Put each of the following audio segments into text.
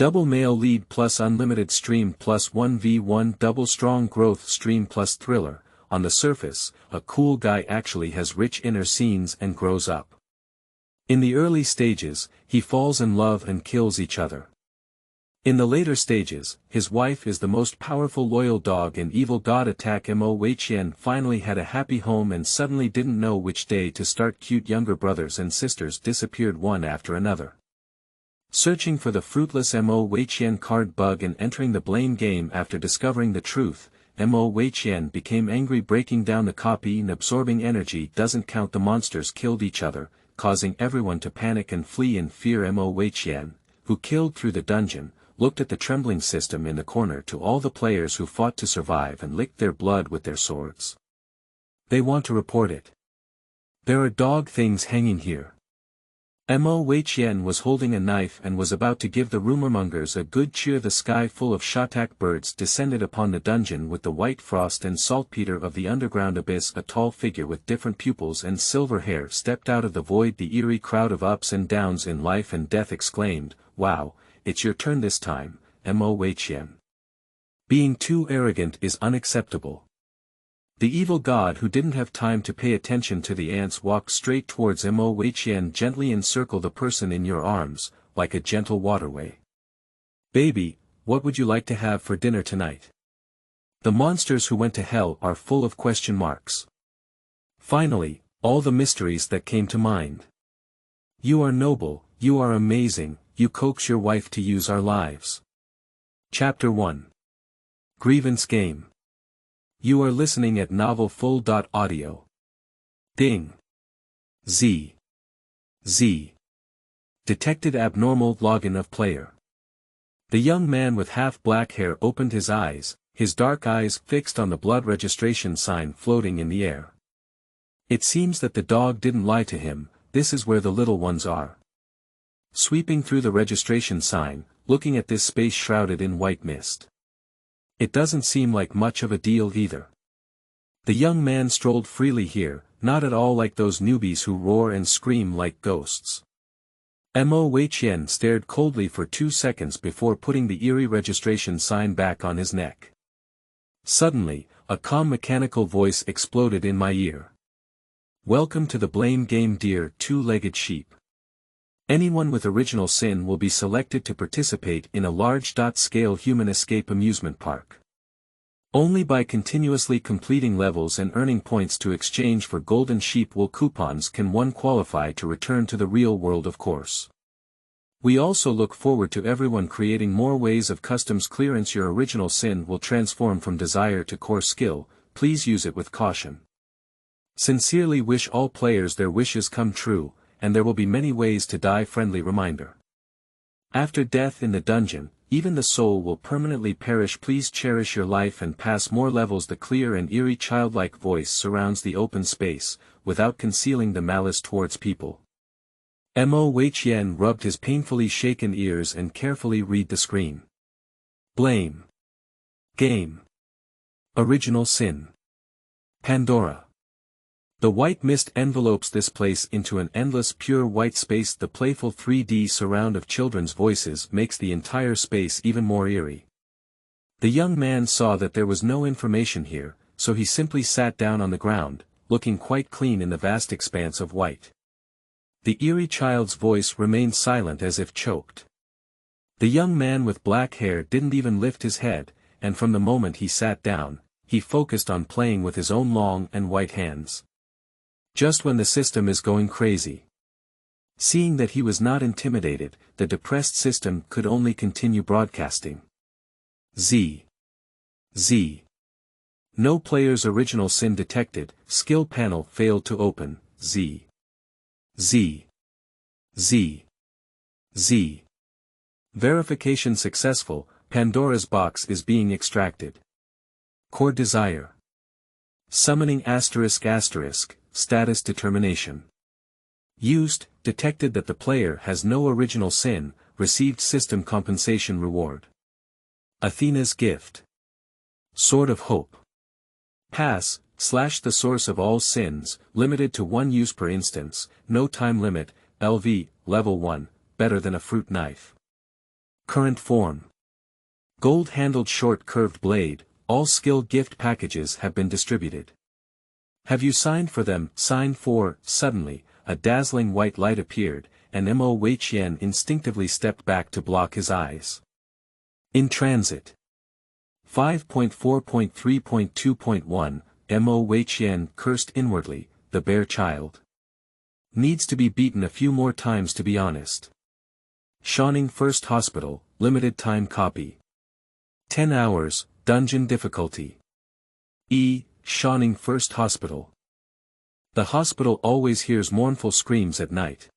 Double male lead+unlimited stream plus 1v1 double strong growth stream+thriller. On the surface, a cool guy actually has rich inner scenes and grows up. In the early stages, he falls in love and kills each other. In the later stages, his wife is the most powerful loyal dog in Evil God Attack. Mo Weiqian finally had a happy home and suddenly didn't know which day to start. Cute younger brothers and sisters disappeared one after another. Searching for the fruitless Mo Weiqian card bug and entering the blame game. After discovering the truth, Mo Weiqian became angry, breaking down the copy and absorbing energy. Doesn't count. The monsters killed each other, causing everyone to panic and flee in fear. Mo Weiqian, who killed through the dungeon, looked at the trembling system in the corner to all the players who fought to survive and licked their blood with their swords. They want to report it. There are dog things hanging here. Mo Weiqian was holding a knife and was about to give the rumormongers a good cheer. The sky full of shatak birds descended upon the dungeon with the white frost and saltpeter of the underground abyss. A tall figure with different pupils and silver hair stepped out of the void. The eerie crowd of ups and downs in life and death exclaimed, "Wow, it's your turn this time, Mo Weiqian. Being too arrogant is unacceptable." The evil god, who didn't have time to pay attention to the ants, walked straight towards Mo Weiqian. Gently encircle the person in your arms, like a gentle waterway. "Baby, what would you like to have for dinner tonight?" The monsters who went to hell are full of question marks. Finally, all the mysteries that came to mind. You are noble, you are amazing, you coax your wife to use our lives. Chapter 1. Grievance Game. You are listening at novelfull.audio. Ding. Z. Detected abnormal login of player. The young man with half-black hair opened his eyes, his dark eyes fixed on the blood registration sign floating in the air. It seems that the dog didn't lie to him. This is where the little ones are. Sweeping through the registration sign, looking at this space shrouded in white mist. It doesn't seem like much of a deal either. The young man strolled freely here, not at all like those newbies who roar and scream like ghosts. Mo Weiqian stared coldly for 2 seconds before putting the eerie registration sign back on his neck. Suddenly, a calm mechanical voice exploded in my ear. "Welcome to the blame game, dear two-legged sheep. Anyone with original sin will be selected to participate in a large-scale human escape amusement park. Only by continuously completing levels and earning points to exchange for golden sheep wool coupons can one qualify to return to the real world, of course. We also look forward to everyone creating more ways of customs clearance. Your original sin will transform from desire to core skill, please use it with caution. Sincerely wish all players their wishes come true, and there will be many ways to die. Friendly reminder. After death in the dungeon, even the soul will permanently perish. Please cherish your life and pass more levels." The clear and eerie childlike voice surrounds the open space, without concealing the malice towards people. Mo Weiqian rubbed his painfully shaken ears and carefully read the screen. Blame. Game. Original sin. Pandora. The white mist envelopes this place into an endless pure white space. The playful 3D surround of children's voices makes the entire space even more eerie. The young man saw that there was no information here, so he simply sat down on the ground, looking quite clean in the vast expanse of white. The eerie child's voice remained silent as if choked. The young man with black hair didn't even lift his head, and from the moment he sat down, he focused on playing with his own long and white hands. Just when the system is going crazy. Seeing that he was not intimidated, the depressed system could only continue broadcasting. Z. No player's original sin detected, skill panel failed to open. Z. Verification successful, Pandora's box is being extracted. Core desire. Summoning ***, status determination. Used, detected that the player has no original sin, received system compensation reward. Athena's gift. Sword of Hope. Pass, / the source of all sins, limited to 1 use per instance, no time limit, LV, level 1, better than a fruit knife. Current form. Gold-handled short curved blade, all skill gift packages have been distributed. Have you signed for them? Sign for. Suddenly, a dazzling white light appeared, and Mo Weiqian instinctively stepped back to block his eyes. In transit. 5.4.3.2.1, Mo Weiqian cursed inwardly, the bear child. Needs to be beaten a few more times to be honest. Shining First Hospital, limited time copy. 10 hours, dungeon difficulty. Shining First Hospital. The hospital always hears mournful screams at night.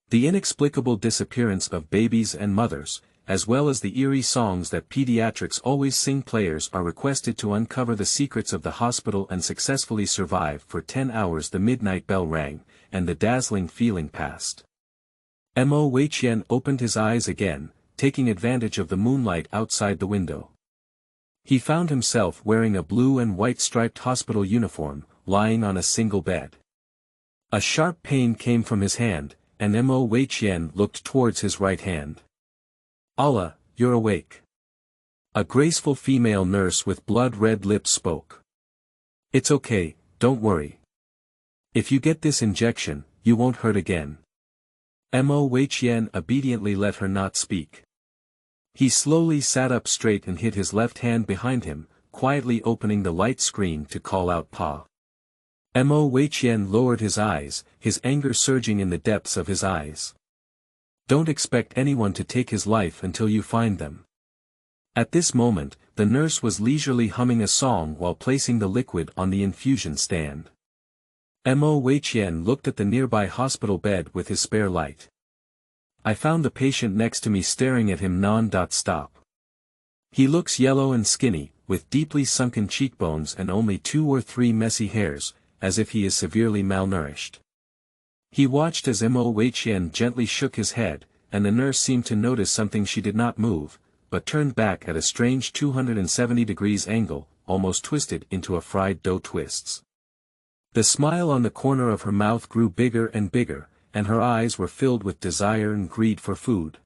The inexplicable disappearance of babies and mothers, as well as the eerie songs that pediatrics always sing. Players are requested to uncover the secrets of the hospital and successfully survive for 10 hours. The midnight bell rang, and the dazzling feeling passed. Mo Weiqian opened his eyes again, taking advantage of the moonlight outside the window. He found himself wearing a blue and white striped hospital uniform, lying on a single bed. A sharp pain came from his hand, and Mo Weiqian looked towards his right hand. Allah, you're awake. A graceful female nurse with blood-red lips spoke. It's okay, don't worry. If you get this injection, you won't hurt again. Mo Weiqian obediently let her not speak. He slowly sat up straight and hid his left hand behind him, quietly opening the light screen to call out Pa. Mo Weiqian lowered his eyes, his anger surging in the depths of his eyes. Don't expect anyone to take his life until you find them. At this moment, the nurse was leisurely humming a song while placing the liquid on the infusion stand. Mo Weiqian looked at the nearby hospital bed with his spare light. I found the patient next to me staring at him non-stop. He looks yellow and skinny, with deeply sunken cheekbones and only 2 or 3 messy hairs, as if he is severely malnourished. He watched as Mo Weiqian gently shook his head, and the nurse seemed to notice something. She did not move, but turned back at a strange 270 degrees angle, almost twisted into a fried dough twists. The smile on the corner of her mouth grew bigger and bigger, and her eyes were filled with desire and greed for food.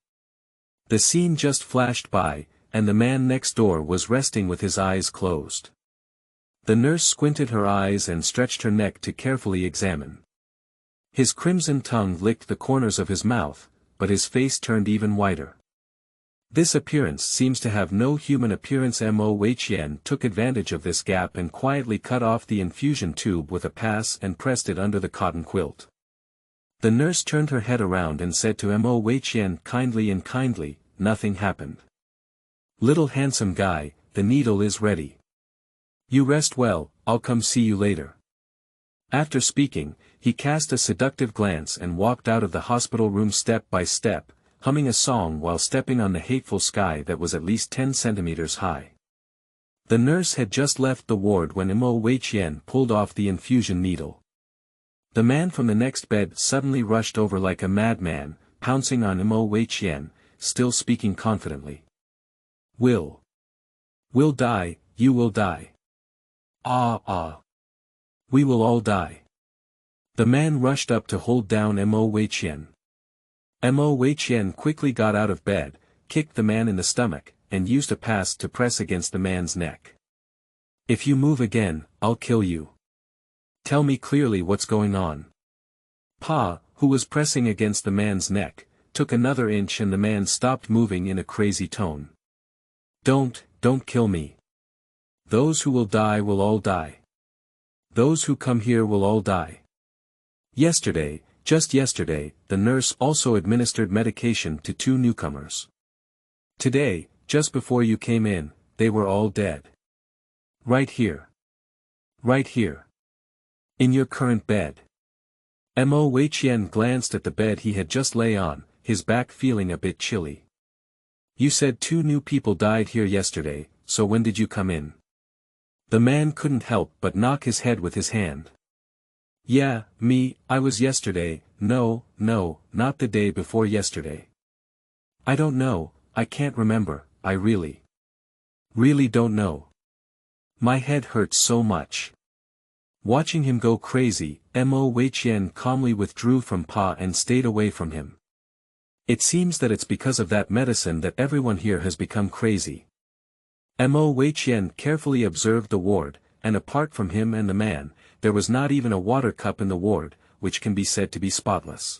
The scene just flashed by, and the man next door was resting with his eyes closed. The nurse squinted her eyes and stretched her neck to carefully examine. His crimson tongue licked the corners of his mouth, but his face turned even whiter. This appearance seems to have no human appearance. Mo Weiqian took advantage of this gap and quietly cut off the infusion tube with a pass and pressed it under the cotton quilt. The nurse turned her head around and said to Mo Weiqian kindly, nothing happened. Little handsome guy, the needle is ready. You rest well, I'll come see you later. After speaking, he cast a seductive glance and walked out of the hospital room step by step, humming a song while stepping on the hateful sky that was at least 10 centimeters high. The nurse had just left the ward when Mo Weiqian pulled off the infusion needle. The man from the next bed suddenly rushed over like a madman, pouncing on Mo Weiqian, still speaking confidently. Will die, you will die. We will all die. The man rushed up to hold down Mo Weiqian. Mo Weiqian quickly got out of bed, kicked the man in the stomach, and used a pass to press against the man's neck. If you move again, I'll kill you. Tell me clearly what's going on. Pa, who was pressing against the man's neck, took another inch and the man stopped moving in a crazy tone. Don't kill me. Those who will die will all die. Those who come here will all die. Just yesterday, the nurse also administered medication to 2 newcomers. Today, just before you came in, they were all dead. Right here. Right here. In your current bed. Mo Weiqian glanced at the bed he had just lay on, his back feeling a bit chilly. You said 2 new people died here yesterday, so when did you come in? The man couldn't help but knock his head with his hand. Yeah, me, I was yesterday. No, not the day before yesterday. I don't know, I can't remember, I really don't know. My head hurts so much. Watching him go crazy, Mo Weiqian calmly withdrew from Pa and stayed away from him. It seems that it's because of that medicine that everyone here has become crazy. Mo Weiqian carefully observed the ward, and apart from him and the man, there was not even a water cup in the ward, which can be said to be spotless.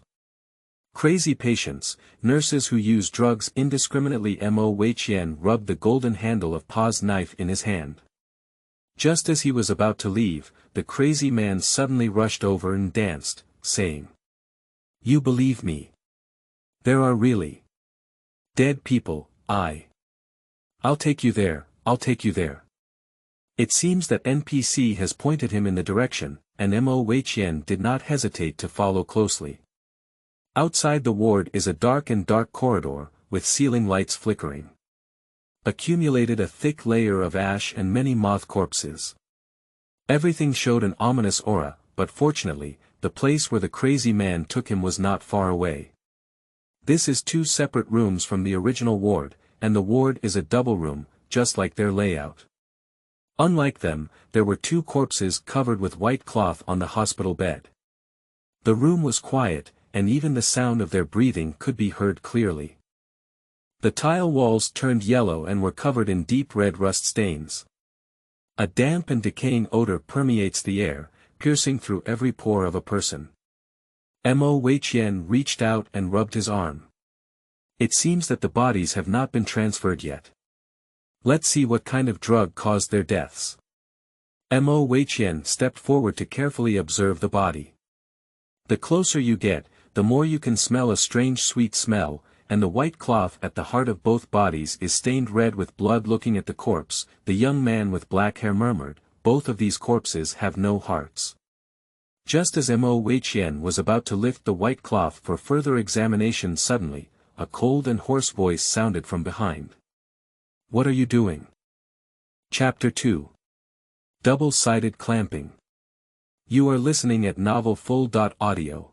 Crazy patients, nurses who use drugs indiscriminately. Mo Weiqian rubbed the golden handle of Pa's knife in his hand. Just as he was about to leave, the crazy man suddenly rushed over and danced, saying, "You believe me? There are really dead people. I'll take you there, I'll take you there." It seems that NPC has pointed him in the direction, and Mo Weiqian did not hesitate to follow closely. Outside the ward is a dark corridor, with ceiling lights flickering. Accumulated a thick layer of ash and many moth corpses. Everything showed an ominous aura, but fortunately, the place where the crazy man took him was not far away. This is 2 separate rooms from the original ward, and the ward is a double room, just like their layout. Unlike them, there were 2 corpses covered with white cloth on the hospital bed. The room was quiet, and even the sound of their breathing could be heard clearly. The tile walls turned yellow and were covered in deep red rust stains. A damp and decaying odor permeates the air, piercing through every pore of a person. Mo Weiqian reached out and rubbed his arm. It seems that the bodies have not been transferred yet. Let's see what kind of drug caused their deaths. Mo Weiqian stepped forward to carefully observe the body. The closer you get, the more you can smell a strange sweet smell, and the white cloth at the heart of both bodies is stained red with blood. Looking at the corpse, the young man with black hair murmured, "Both of these corpses have no hearts." Just as Mo Weiqian was about to lift the white cloth for further examination, suddenly, a cold and hoarse voice sounded from behind. "What are you doing?" Chapter 2. Double-sided clamping. You are listening at novelfull.audio.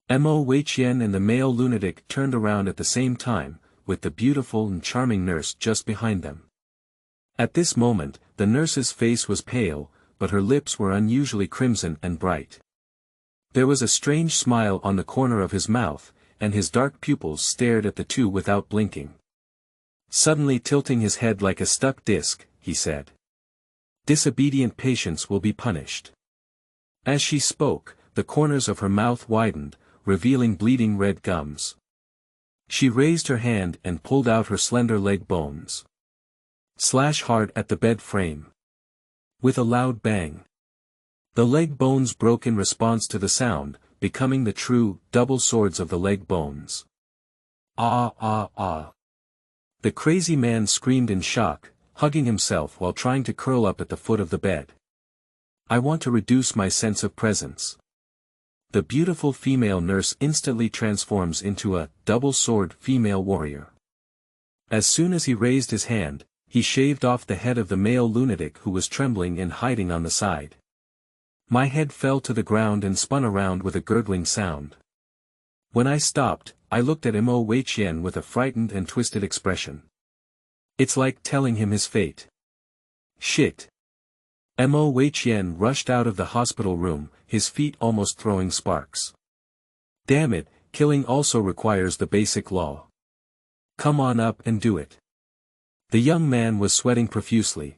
Mo Weiqian and the male lunatic turned around at the same time, with the beautiful and charming nurse just behind them. At this moment, the nurse's face was pale, but her lips were unusually crimson and bright. There was a strange smile on the corner of his mouth, and his dark pupils stared at the 2 without blinking. Suddenly tilting his head like a stuck disc, he said, "Disobedient patients will be punished." As she spoke, the corners of her mouth widened, revealing bleeding red gums. She raised her hand and pulled out her slender leg bones. Slash hard at the bed frame. With a loud bang. The leg bones broke in response to the sound, becoming the true, double swords of the leg bones. Ah ah ah. The crazy man screamed in shock, hugging himself while trying to curl up at the foot of the bed. "I want to reduce my sense of presence." The beautiful female nurse instantly transforms into a double-sword female warrior. As soon as he raised his hand, he shaved off the head of the male lunatic who was trembling and hiding on the side. My head fell to the ground and spun around with a gurgling sound. When I stopped, I looked at Mo Weiqian with a frightened and twisted expression. It's like telling him his fate. Shit. Mo Weiqian rushed out of the hospital room, his feet almost throwing sparks. Damn it, killing also requires the basic law. Come on up and do it. The young man was sweating profusely.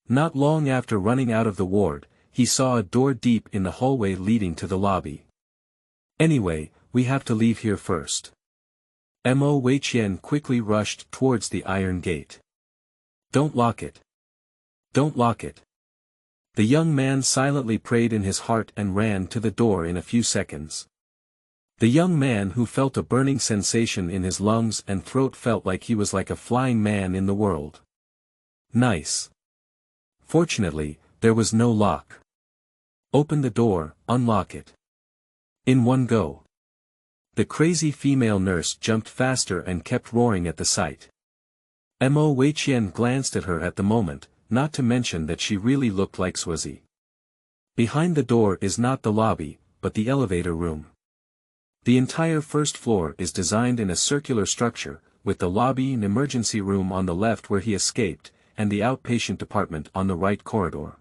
Not long after running out of the ward, he saw a door deep in the hallway leading to the lobby. Anyway, we have to leave here first. Mo Weiqian quickly rushed towards the iron gate. Don't lock it. Don't lock it. The young man silently prayed in his heart and ran to the door in a few seconds. The young man who felt a burning sensation in his lungs and throat felt like he was like a flying man in the world. Nice. Fortunately, there was no lock. Open the door, unlock it. In one go. The crazy female nurse jumped faster and kept roaring at the sight. Mo Weiqian glanced at her at the moment, not to mention that she really looked like Swazi. Behind the door is not the lobby, but the elevator room. The entire first floor is designed in a circular structure, with the lobby and emergency room on the left where he escaped, and the outpatient department on the right corridor.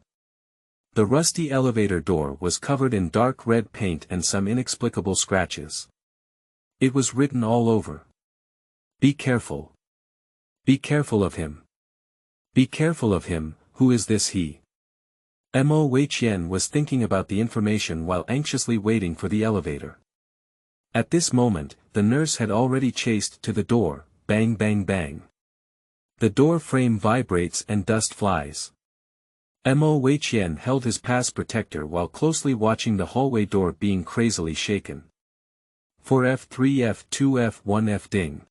The rusty elevator door was covered in dark red paint and some inexplicable scratches. It was written all over. Be careful. Be careful of him. Be careful of him. Who is this he? Mo Weiqian was thinking about the information while anxiously waiting for the elevator. At this moment, the nurse had already chased to the door, bang bang bang. The door frame vibrates and dust flies. Mo Weiqian held his pass protector while closely watching the hallway door being crazily shaken. 4F 3F 2F 1F ding.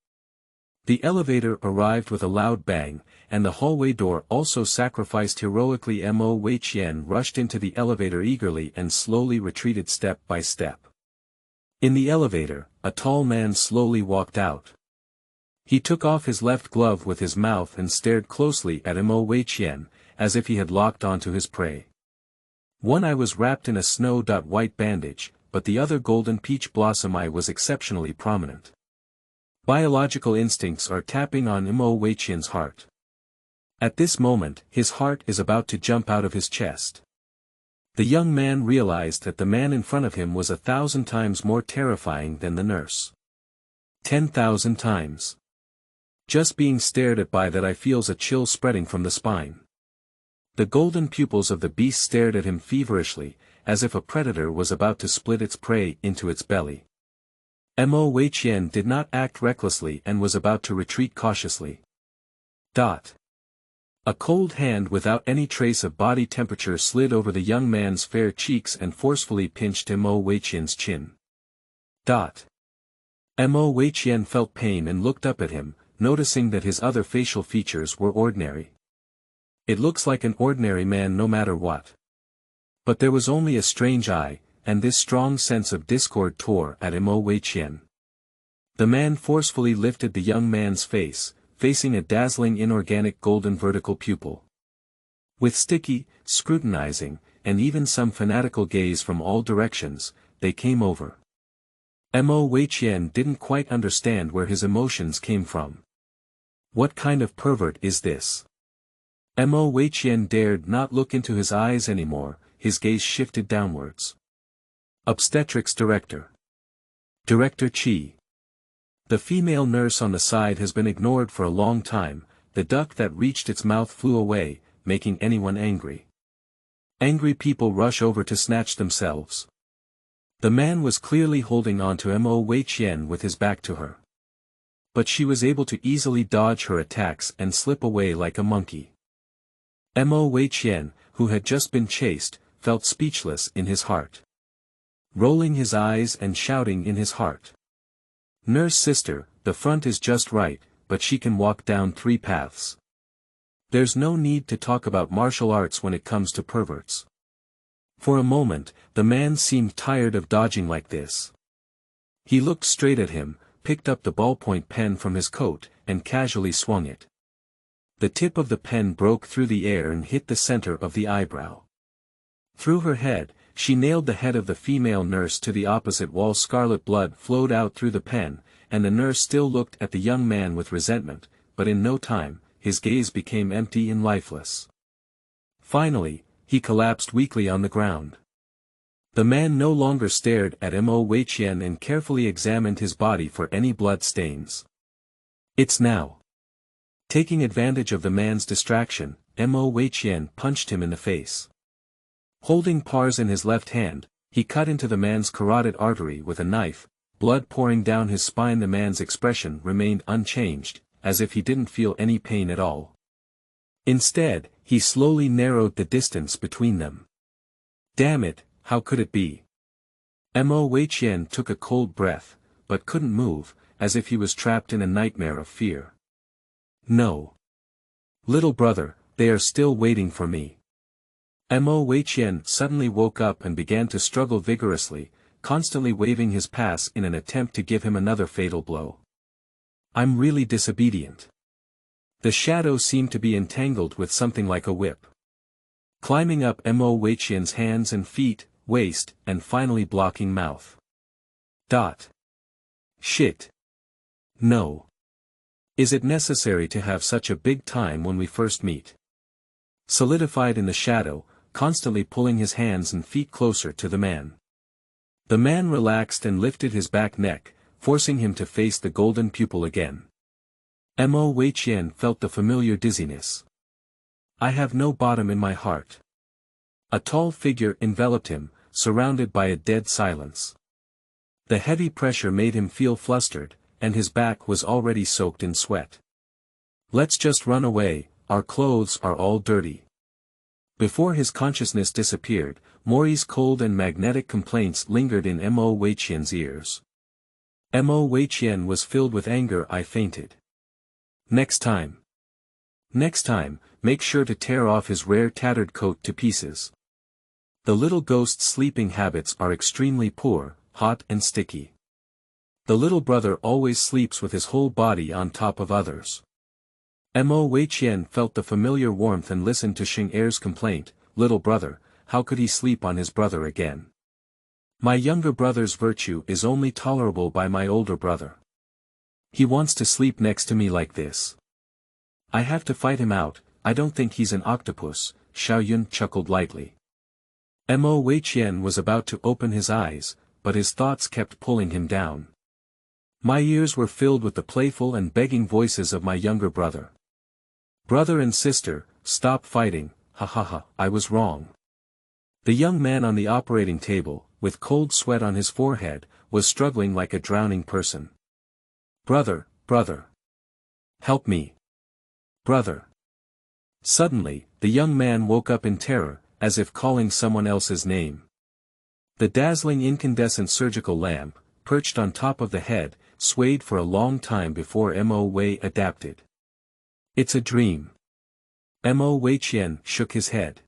The elevator arrived with a loud bang, and the hallway door also sacrificed heroically. Mo Weiqian rushed into the elevator eagerly and slowly retreated step by step. In the elevator, a tall man slowly walked out. He took off his left glove with his mouth and stared closely at Mo Weiqian, as if he had locked onto his prey. One eye was wrapped in a snow-white bandage, but the other golden peach blossom eye was exceptionally prominent. Biological instincts are tapping on Mo Weiqian's heart. At this moment, his heart is about to jump out of his chest. The young man realized that the man in front of him was 1,000 times more terrifying than the nurse. 10,000 times. Just being stared at by that eye feels a chill spreading from the spine. The golden pupils of the beast stared at him feverishly, as if a predator was about to split its prey into its belly. Mo Weiqian did not act recklessly and was about to retreat cautiously. A cold hand without any trace of body temperature slid over the young man's fair cheeks and forcefully pinched Mo Weiqian's chin. Mo Weiqian felt pain and looked up at him, noticing that his other facial features were ordinary. It looks like an ordinary man no matter what. But there was only a strange eye, and this strong sense of discord tore at Mo Weiqian. The man forcefully lifted the young man's face, facing a dazzling inorganic golden vertical pupil. With sticky, scrutinizing, and even some fanatical gaze from all directions, they came over. Mo Weiqian didn't quite understand where his emotions came from. What kind of pervert is this? Mo Weiqian dared not look into his eyes anymore, his gaze shifted downwards. Obstetrics Director. Director Chi. The female nurse on the side has been ignored for a long time, the duck that reached its mouth flew away, making anyone angry. Angry people rush over to snatch themselves. The man was clearly holding on to Mo Weiqian with his back to her. But she was able to easily dodge her attacks and slip away like a monkey. Mo Weiqian, who had just been chased, felt speechless in his heart. Rolling his eyes and shouting in his heart. Nurse sister, the front is just right, but she can walk down 3 paths. There's no need to talk about martial arts when it comes to perverts. For a moment, the man seemed tired of dodging like this. He looked straight at him, picked up the ballpoint pen from his coat, and casually swung it. The tip of the pen broke through the air and hit the center of the eyebrow. Through her head, she nailed the head of the female nurse to the opposite wall. Scarlet blood flowed out through the pen, and the nurse still looked at the young man with resentment, but in no time, his gaze became empty and lifeless. Finally, he collapsed weakly on the ground. The man no longer stared at Mo Weiqian and carefully examined his body for any blood stains. It's now. Taking advantage of the man's distraction, Mo Weiqian punched him in the face. Holding pars in his left hand, he cut into the man's carotid artery with a knife, blood pouring down his spine. The man's expression remained unchanged, as if he didn't feel any pain at all. Instead, he slowly narrowed the distance between them. Damn it, how could it be? Mo Weiqian took a cold breath, but couldn't move, as if he was trapped in a nightmare of fear. No. Little brother, they are still waiting for me. Mo Weiqian suddenly woke up and began to struggle vigorously, constantly waving his pass in an attempt to give him another fatal blow. I'm really disobedient. The shadow seemed to be entangled with something like a whip. Climbing up Mo Weiqian's hands and feet, waist, and finally blocking mouth. Shit. No. Is it necessary to have such a big time when we first meet? Solidified in the shadow, constantly pulling his hands and feet closer to the man. The man relaxed and lifted his back neck, forcing him to face the golden pupil again. Mo Weiqian felt the familiar dizziness. I have no bottom in my heart. A tall figure enveloped him, surrounded by a dead silence. The heavy pressure made him feel flustered, and his back was already soaked in sweat. Let's just run away, our clothes are all dirty. Before his consciousness disappeared, Mori's cold and magnetic complaints lingered in Mo Weiqian's ears. Mo Weiqian was filled with anger. I fainted. Next time, make sure to tear off his rare tattered coat to pieces. The little ghost's sleeping habits are extremely poor, hot and sticky. The little brother always sleeps with his whole body on top of others. Mo Weiqian felt the familiar warmth and listened to Xing Er's complaint, little brother, how could he sleep on his brother again? My younger brother's virtue is only tolerable by my older brother. He wants to sleep next to me like this. I have to fight him out. I don't think he's an octopus, Xiao Yun chuckled lightly. Mo Weiqian was about to open his eyes, but his thoughts kept pulling him down. My ears were filled with the playful and begging voices of my younger brother. Brother and sister, stop fighting, ha ha ha, I was wrong. The young man on the operating table, with cold sweat on his forehead, was struggling like a drowning person. Brother, brother. Help me. Brother. Suddenly, the young man woke up in terror, as if calling someone else's name. The dazzling incandescent surgical lamp, perched on top of the head, swayed for a long time before Mo Wei adapted. It's a dream. Mo Weiqian shook his head.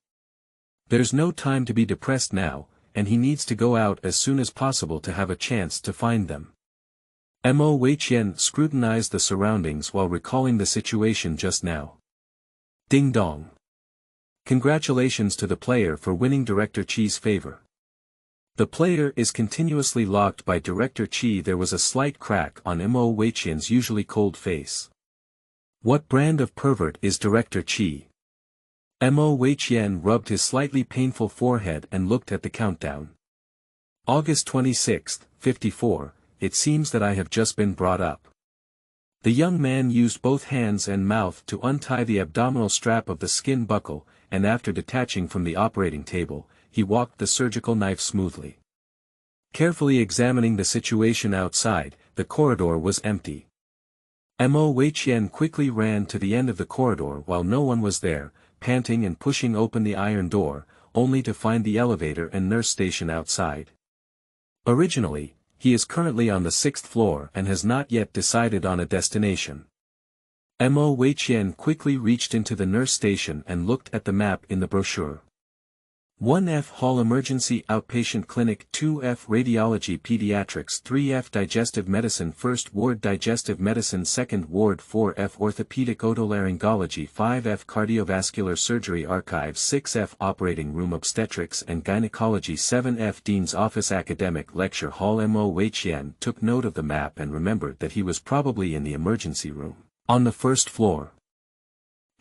There's no time to be depressed now, and he needs to go out as soon as possible to have a chance to find them. Mo Weiqian scrutinized the surroundings while recalling the situation just now. Ding dong. Congratulations to the player for winning Director Chi's favor. The player is continuously locked by Director Chi. There was a slight crack on Mo Weiqian's usually cold face. What brand of pervert is Director Chi? Mo Weiqian rubbed his slightly painful forehead and looked at the countdown. August 26, 54, it seems that I have just been brought up. The young man used both hands and mouth to untie the abdominal strap of the skin buckle, and after detaching from the operating table, he walked the surgical knife smoothly. Carefully examining the situation outside, the corridor was empty. Mo Weiqian quickly ran to the end of the corridor while no one was there, panting and pushing open the iron door, only to find the elevator and nurse station outside. Originally, he is currently on the 6th floor and has not yet decided on a destination. Mo Weiqian quickly reached into the nurse station and looked at the map in the brochure. 1F Hall Emergency Outpatient Clinic, 2F Radiology Pediatrics, 3F Digestive Medicine, 1st Ward Digestive Medicine, 2nd Ward, 4F Orthopedic Otolaryngology, 5F Cardiovascular Surgery Archives, 6F Operating Room Obstetrics and Gynecology, 7F Dean's Office Academic Lecture Hall. Mo Weiqian took note of the map and remembered that he was probably in the emergency room, on the 1st floor.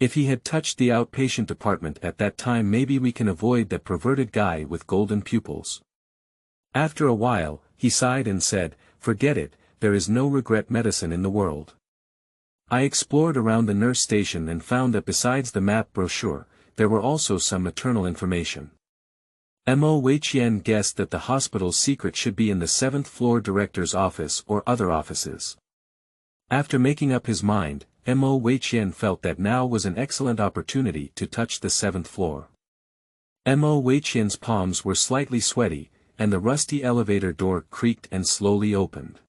If he had touched the outpatient department at that time, maybe we can avoid that perverted guy with golden pupils. After a while, he sighed and said, forget it, there is no regret medicine in the world. I explored around the nurse station and found that besides the map brochure, there were also some maternal information. Mo Weiqian guessed that the hospital's secret should be in the 7th floor director's office or other offices. After making up his mind, Mo Weiqian felt that now was an excellent opportunity to touch the 7th floor. Mo Weiqian's palms were slightly sweaty, and the rusty elevator door creaked and slowly opened.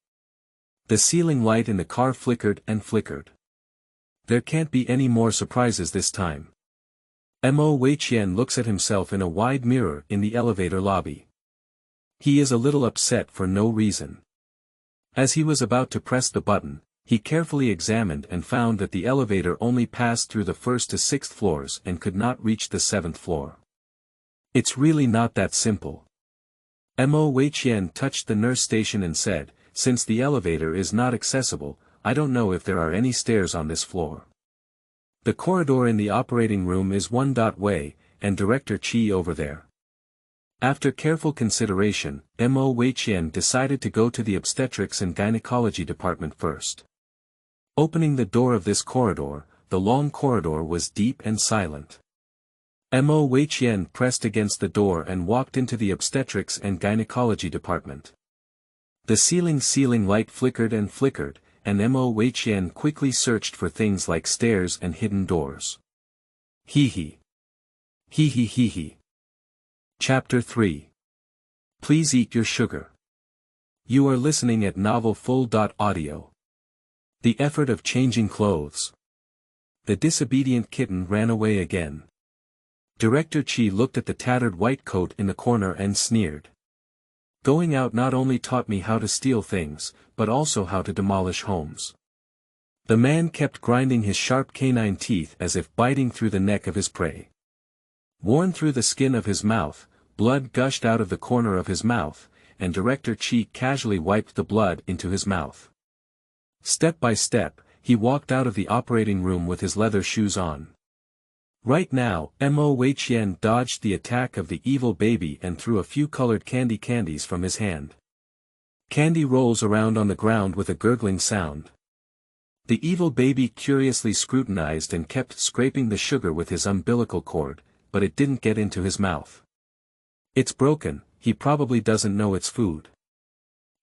The ceiling light in the car flickered and flickered. There can't be any more surprises this time. Mo Weiqian looks at himself in a wide mirror in the elevator lobby. He is a little upset for no reason. As he was about to press the button, he carefully examined and found that the elevator only passed through the 1st to 6th floors and could not reach the 7th floor. It's really not that simple. Mo Weiqian touched the nurse station and said, since the elevator is not accessible, I don't know if there are any stairs on this floor. The corridor in the operating room is one way, and Director Chi over there. After careful consideration, Mo Weiqian decided to go to the obstetrics and gynecology department first. Opening the door of this corridor, the long corridor was deep and silent. Mo Weiqian pressed against the door and walked into the obstetrics and gynecology department. The ceiling light flickered, and Mo Weiqian quickly searched for things like stairs and hidden doors. Hee hee. Hee hee hee hee. Chapter 3. Please eat your sugar. You are listening at novelfull.audio. The effort of changing clothes. The disobedient kitten ran away again. Director Chi looked at the tattered white coat in the corner and sneered. Going out not only taught me how to steal things, but also how to demolish homes. The man kept grinding his sharp canine teeth as if biting through the neck of his prey. Worn through the skin of his mouth, blood gushed out of the corner of his mouth, and Director Chi casually wiped the blood into his mouth. Step by step, he walked out of the operating room with his leather shoes on. Right now, Mo Weiqian dodged the attack of the evil baby and threw a few colored candies from his hand. Candy rolls around on the ground with a gurgling sound. The evil baby curiously scrutinized and kept scraping the sugar with his umbilical cord, but it didn't get into his mouth. It's broken, he probably doesn't know it's food.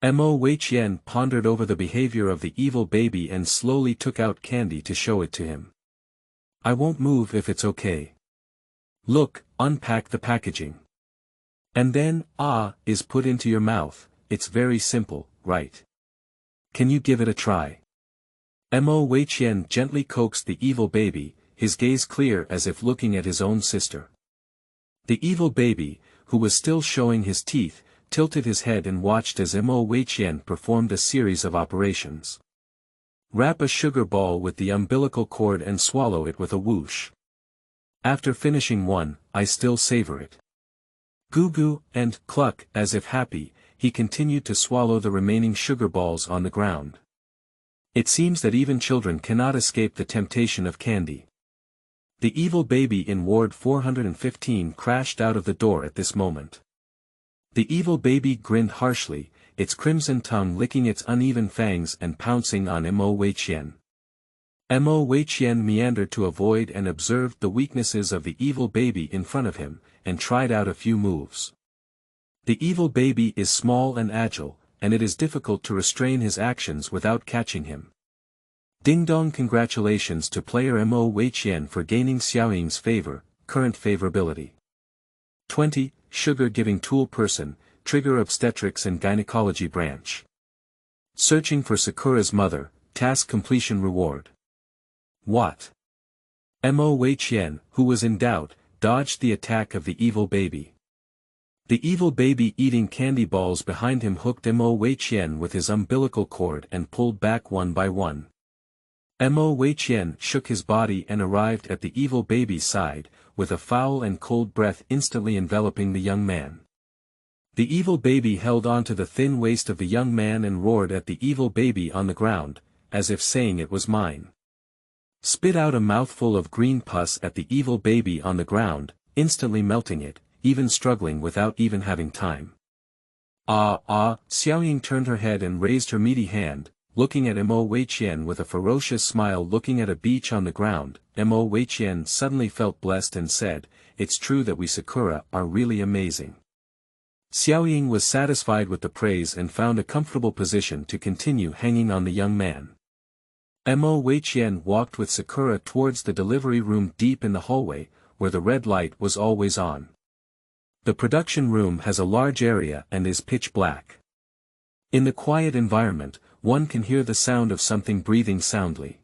Mo Weiqian pondered over the behavior of the evil baby and slowly took out candy to show it to him. I won't move if it's okay. Look, unpack the packaging. And then, is put into your mouth. It's very simple, right? Can you give it a try? Mo Weiqian gently coaxed the evil baby, his gaze clear as if looking at his own sister. The evil baby, who was still showing his teeth, tilted his head and watched as Mo Weiqian performed a series of operations. Wrap a sugar ball with the umbilical cord and swallow it with a whoosh. After finishing one, I still savor it. Goo goo, and cluck, as if happy, he continued to swallow the remaining sugar balls on the ground. It seems that even children cannot escape the temptation of candy. The evil baby in Ward 415 crashed out of the door at this moment. The evil baby grinned harshly, its crimson tongue licking its uneven fangs and pouncing on Mo Weiqian. Mo Weiqian meandered to avoid and observed the weaknesses of the evil baby in front of him, and tried out a few moves. The evil baby is small and agile, and it is difficult to restrain his actions without catching him. Ding dong, congratulations to player Mo Weiqian for gaining Xiaoying's favor, current favorability. 20, Sugar-giving tool person, trigger obstetrics and gynecology branch. Searching for Sakura's mother, task completion reward. What? Mo Weiqian, who was in doubt, dodged the attack of the evil baby. The evil baby eating candy balls behind him hooked Mo Weiqian with his umbilical cord and pulled back one by one. Mo Weiqian shook his body and arrived at the evil baby's side, with a foul and cold breath instantly enveloping the young man. The evil baby held onto the thin waist of the young man and roared at the evil baby on the ground, as if saying it was mine. Spit out a mouthful of green pus at the evil baby on the ground, instantly melting it, even struggling without even having time. Xiaoying turned her head and raised her meaty hand, looking at Mo Weiqian with a ferocious smile. Looking at a beach on the ground, Mo Weiqian suddenly felt blessed and said, "It's true that we Sakura are really amazing." Xiaoying was satisfied with the praise and found a comfortable position to continue hanging on the young man. Mo Weiqian walked with Sakura towards the delivery room deep in the hallway, where the red light was always on. The production room has a large area and is pitch black. In the quiet environment, one can hear the sound of something breathing soundly.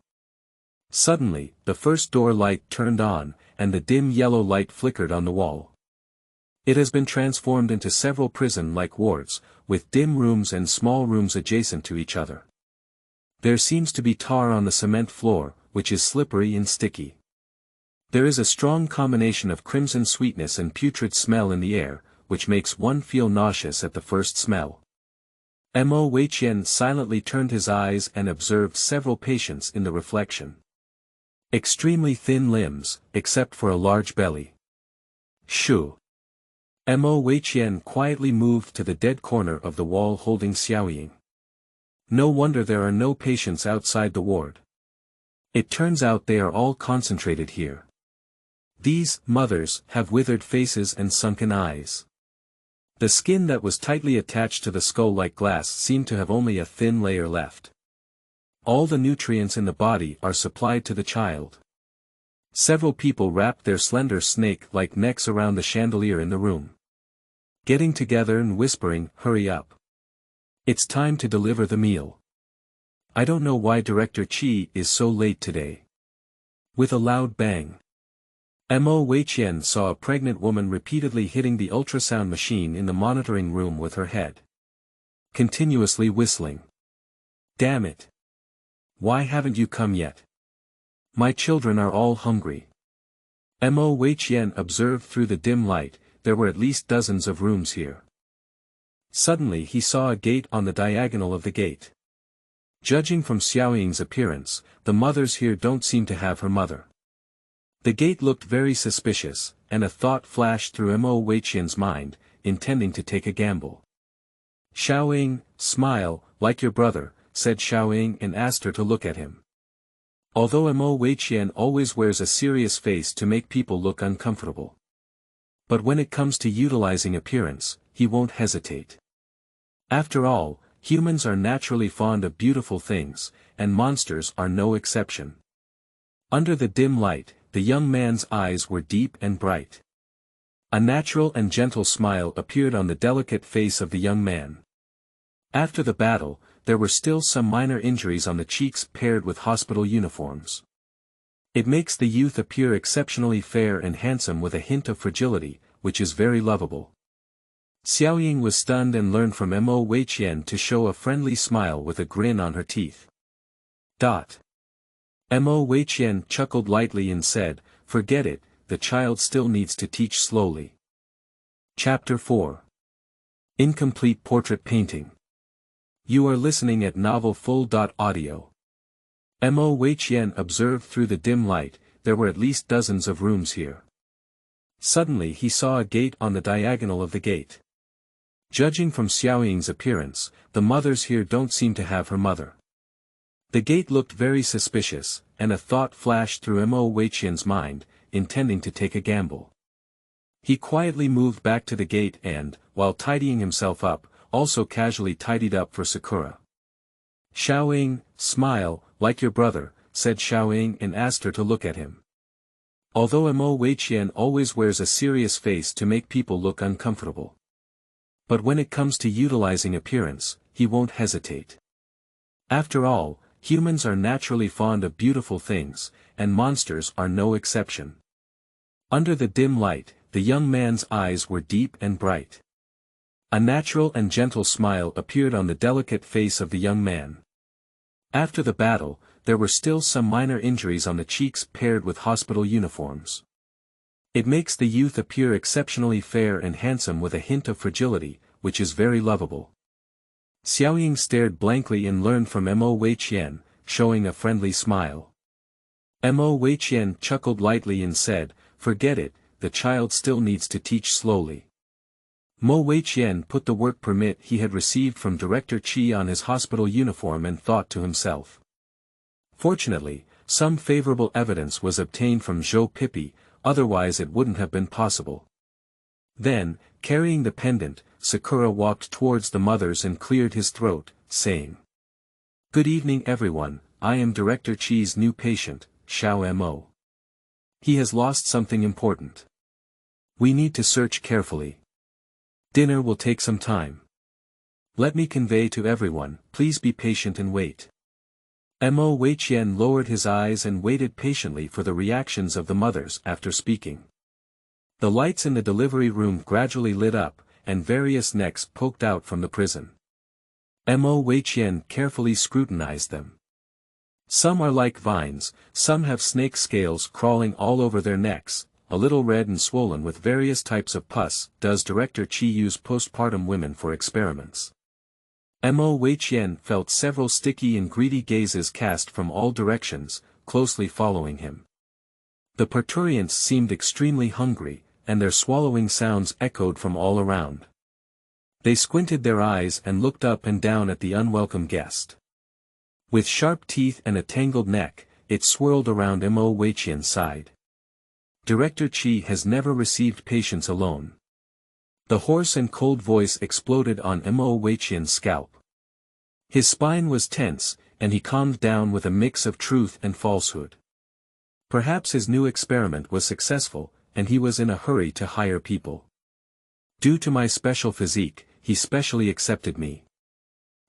Suddenly, the first door light turned on, and the dim yellow light flickered on the wall. It has been transformed into several prison-like wards, with dim rooms and small rooms adjacent to each other. There seems to be tar on the cement floor, which is slippery and sticky. There is a strong combination of crimson sweetness and putrid smell in the air, which makes one feel nauseous at the first smell. Mo Weiqian silently turned his eyes and observed several patients in the reflection. Extremely thin limbs, except for a large belly. Shoo! Mo Weiqian quietly moved to the dead corner of the wall holding Xiaoying. No wonder there are no patients outside the ward. It turns out they are all concentrated here. These mothers have withered faces and sunken eyes. The skin that was tightly attached to the skull like glass seemed to have only a thin layer left. All the nutrients in the body are supplied to the child. Several people wrapped their slender snake-like necks around the chandelier in the room. Getting together and whispering, "Hurry up. It's time to deliver the meal. I don't know why Director Qi is so late today." With a loud bang, Mo Weiqian saw a pregnant woman repeatedly hitting the ultrasound machine in the monitoring room with her head. Continuously whistling. "Damn it. Why haven't you come yet? My children are all hungry." Mo Weiqian observed through the dim light, there were at least dozens of rooms here. Suddenly he saw a gate on the diagonal of the gate. Judging from Xiaoying's appearance, the mothers here don't seem to have her mother. The gate looked very suspicious, and a thought flashed through Mo Weiqian's mind, intending to take a gamble. "Xiaoying, smile, like your brother," said Xiaoying and asked her to look at him. Although Mo Weiqian always wears a serious face to make people look uncomfortable. But when it comes to utilizing appearance, he won't hesitate. After all, humans are naturally fond of beautiful things, and monsters are no exception. Under the dim light, the young man's eyes were deep and bright. A natural and gentle smile appeared on the delicate face of the young man. After the battle, there were still some minor injuries on the cheeks paired with hospital uniforms. It makes the youth appear exceptionally fair and handsome with a hint of fragility, which is very lovable. Xiaoying was stunned and learned from Mo Weiqian to show a friendly smile with a grin on her teeth. Mo Weiqian chuckled lightly and said, "Forget it, the child still needs to teach slowly." Chapter 4. Incomplete Portrait Painting. You are listening at Novel Full.audio. Mo Weiqian observed through the dim light, there were at least dozens of rooms here. Suddenly he saw a gate on the diagonal of the gate. Judging from Xiaoying's appearance, the mothers here don't seem to have her mother. The gate looked very suspicious, and a thought flashed through Mo Weiqian's mind, intending to take a gamble. He quietly moved back to the gate and, while tidying himself up, also casually tidied up for Sakura. "Xiaoying, smile, like your brother," said Xiaoying and asked her to look at him. Although Mo Weiqian always wears a serious face to make people look uncomfortable. But when it comes to utilizing appearance, he won't hesitate. After all, humans are naturally fond of beautiful things, and monsters are no exception. Under the dim light, the young man's eyes were deep and bright. A natural and gentle smile appeared on the delicate face of the young man. After the battle, there were still some minor injuries on the cheeks paired with hospital uniforms. It makes the youth appear exceptionally fair and handsome with a hint of fragility, which is very lovable. Xiaoying stared blankly and learned from Mo Weiqian, showing a friendly smile. Mo Weiqian chuckled lightly and said, "Forget it, the child still needs to teach slowly." Mo Weiqian put the work permit he had received from Director Qi on his hospital uniform and thought to himself. Fortunately, some favorable evidence was obtained from Zhou Pipi, otherwise it wouldn't have been possible. Then, carrying the pendant, Sakura walked towards the mothers and cleared his throat, saying, "Good evening everyone, I am Director Qi's new patient, Xiao Mo. He has lost something important. We need to search carefully. Dinner will take some time. Let me convey to everyone, please be patient and wait." Mo Weiqian lowered his eyes and waited patiently for the reactions of the mothers after speaking. The lights in the delivery room gradually lit up, and various necks poked out from the prison. Mo Weiqian carefully scrutinized them. Some are like vines, some have snake scales crawling all over their necks, a little red and swollen with various types of pus. Does Director Qi use postpartum women for experiments? Mo Weiqian felt several sticky and greedy gazes cast from all directions, closely following him. The parturients seemed extremely hungry, and their swallowing sounds echoed from all around. They squinted their eyes and looked up and down at the unwelcome guest. With sharp teeth and a tangled neck, it swirled around Mo Weiqian's side. Director Chi has never received patients alone. The hoarse and cold voice exploded on Mo Weiqian's scalp. His spine was tense, and he calmed down with a mix of truth and falsehood. Perhaps his new experiment was successful, and he was in a hurry to hire people. Due to my special physique, he specially accepted me.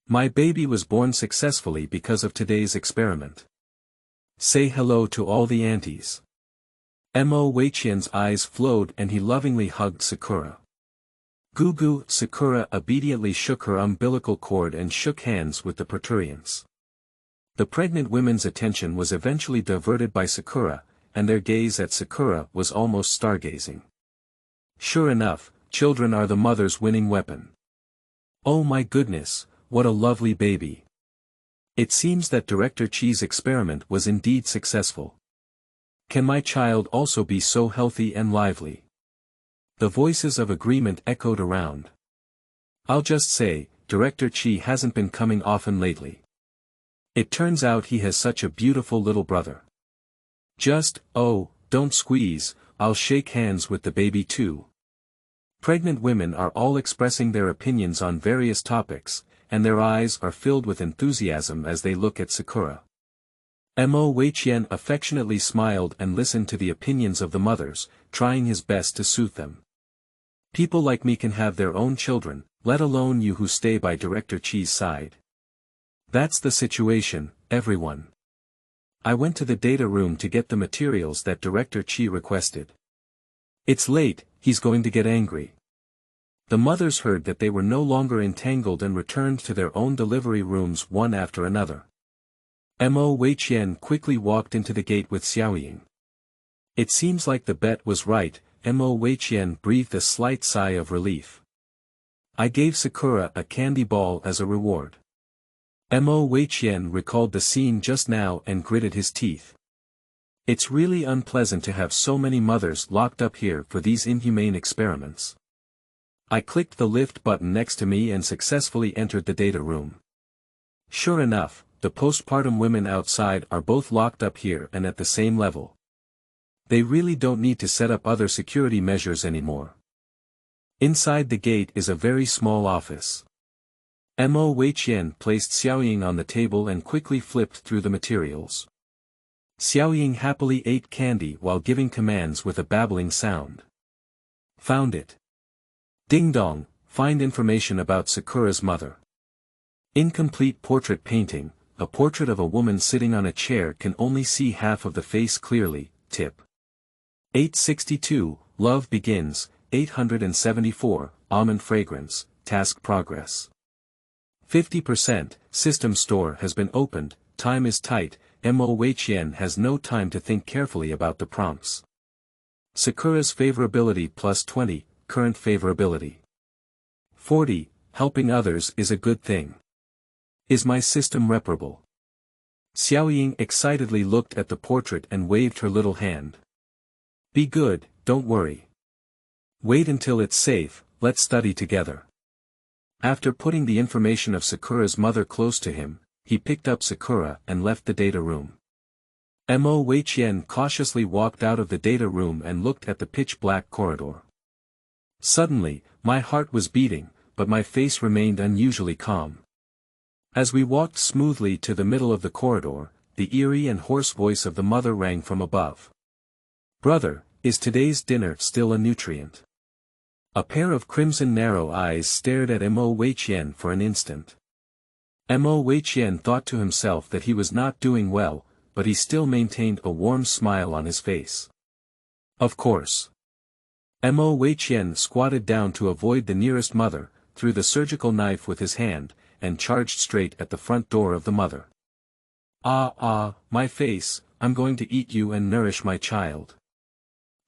My baby was born successfully because of today's experiment. Say hello to all the aunties. Mo Weiqian's eyes flowed and he lovingly hugged Sakura. Gugu. Sakura obediently shook her umbilical cord and shook hands with the proturians. The pregnant women's attention was eventually diverted by Sakura, and their gaze at Sakura was almost stargazing. Sure enough, children are the mother's winning weapon. Oh my goodness, what a lovely baby. It seems that Director Chi's experiment was indeed successful. Can my child also be so healthy and lively? The voices of agreement echoed around. I'll just say, Director Chi hasn't been coming often lately. It turns out he has such a beautiful little brother. Don't squeeze, I'll shake hands with the baby too. Pregnant women are all expressing their opinions on various topics, and their eyes are filled with enthusiasm as they look at Sakura. Mo Weiqian affectionately smiled and listened to the opinions of the mothers, trying his best to soothe them. People like me can have their own children, let alone you who stay by Director Chi's side. That's the situation, everyone. I went to the data room to get the materials that Director Chi requested. It's late, he's going to get angry. The mothers heard that they were no longer entangled and returned to their own delivery rooms one after another. Mo Weiqian quickly walked into the gate with Xiaoying. It seems like the bet was right, Mo Weiqian breathed a slight sigh of relief. I gave Sakura a candy ball as a reward. Mo Weiqian recalled the scene just now and gritted his teeth. It's really unpleasant to have so many mothers locked up here for these inhumane experiments. I clicked the lift button next to me and successfully entered the data room. Sure enough, the postpartum women outside are both locked up here and at the same level. They really don't need to set up other security measures anymore. Inside the gate is a very small office. Mo Weiqian placed Xiaoying on the table and quickly flipped through the materials. Xiaoying happily ate candy while giving commands with a babbling sound. Found it. Ding dong, find information about Sakura's mother. Incomplete portrait painting, a portrait of a woman sitting on a chair can only see half of the face clearly, tip. 862, Love Begins, 874, Almond Fragrance, Task Progress. 50%, System Store has been opened, time is tight, Mo Weiqian has no time to think carefully about the prompts. Sakura's favorability plus 20, current favorability. 40, helping others is a good thing. Is my system reparable? Xiaoying excitedly looked at the portrait and waved her little hand. Be good, don't worry. Wait until it's safe, let's study together. After putting the information of Sakura's mother close to him, he picked up Sakura and left the data room. Mo Weiqian cautiously walked out of the data room and looked at the pitch-black corridor. Suddenly, my heart was beating, but my face remained unusually calm. As we walked smoothly to the middle of the corridor, the eerie and hoarse voice of the mother rang from above. Brother, is today's dinner still a nutrient? A pair of crimson narrow eyes stared at Mo Weiqian for an instant. Mo Weiqian thought to himself that he was not doing well, but he still maintained a warm smile on his face. Of course. Mo Weiqian squatted down to avoid the nearest mother, threw the surgical knife with his hand, and charged straight at the front door of the mother. My face, I'm going to eat you and nourish my child.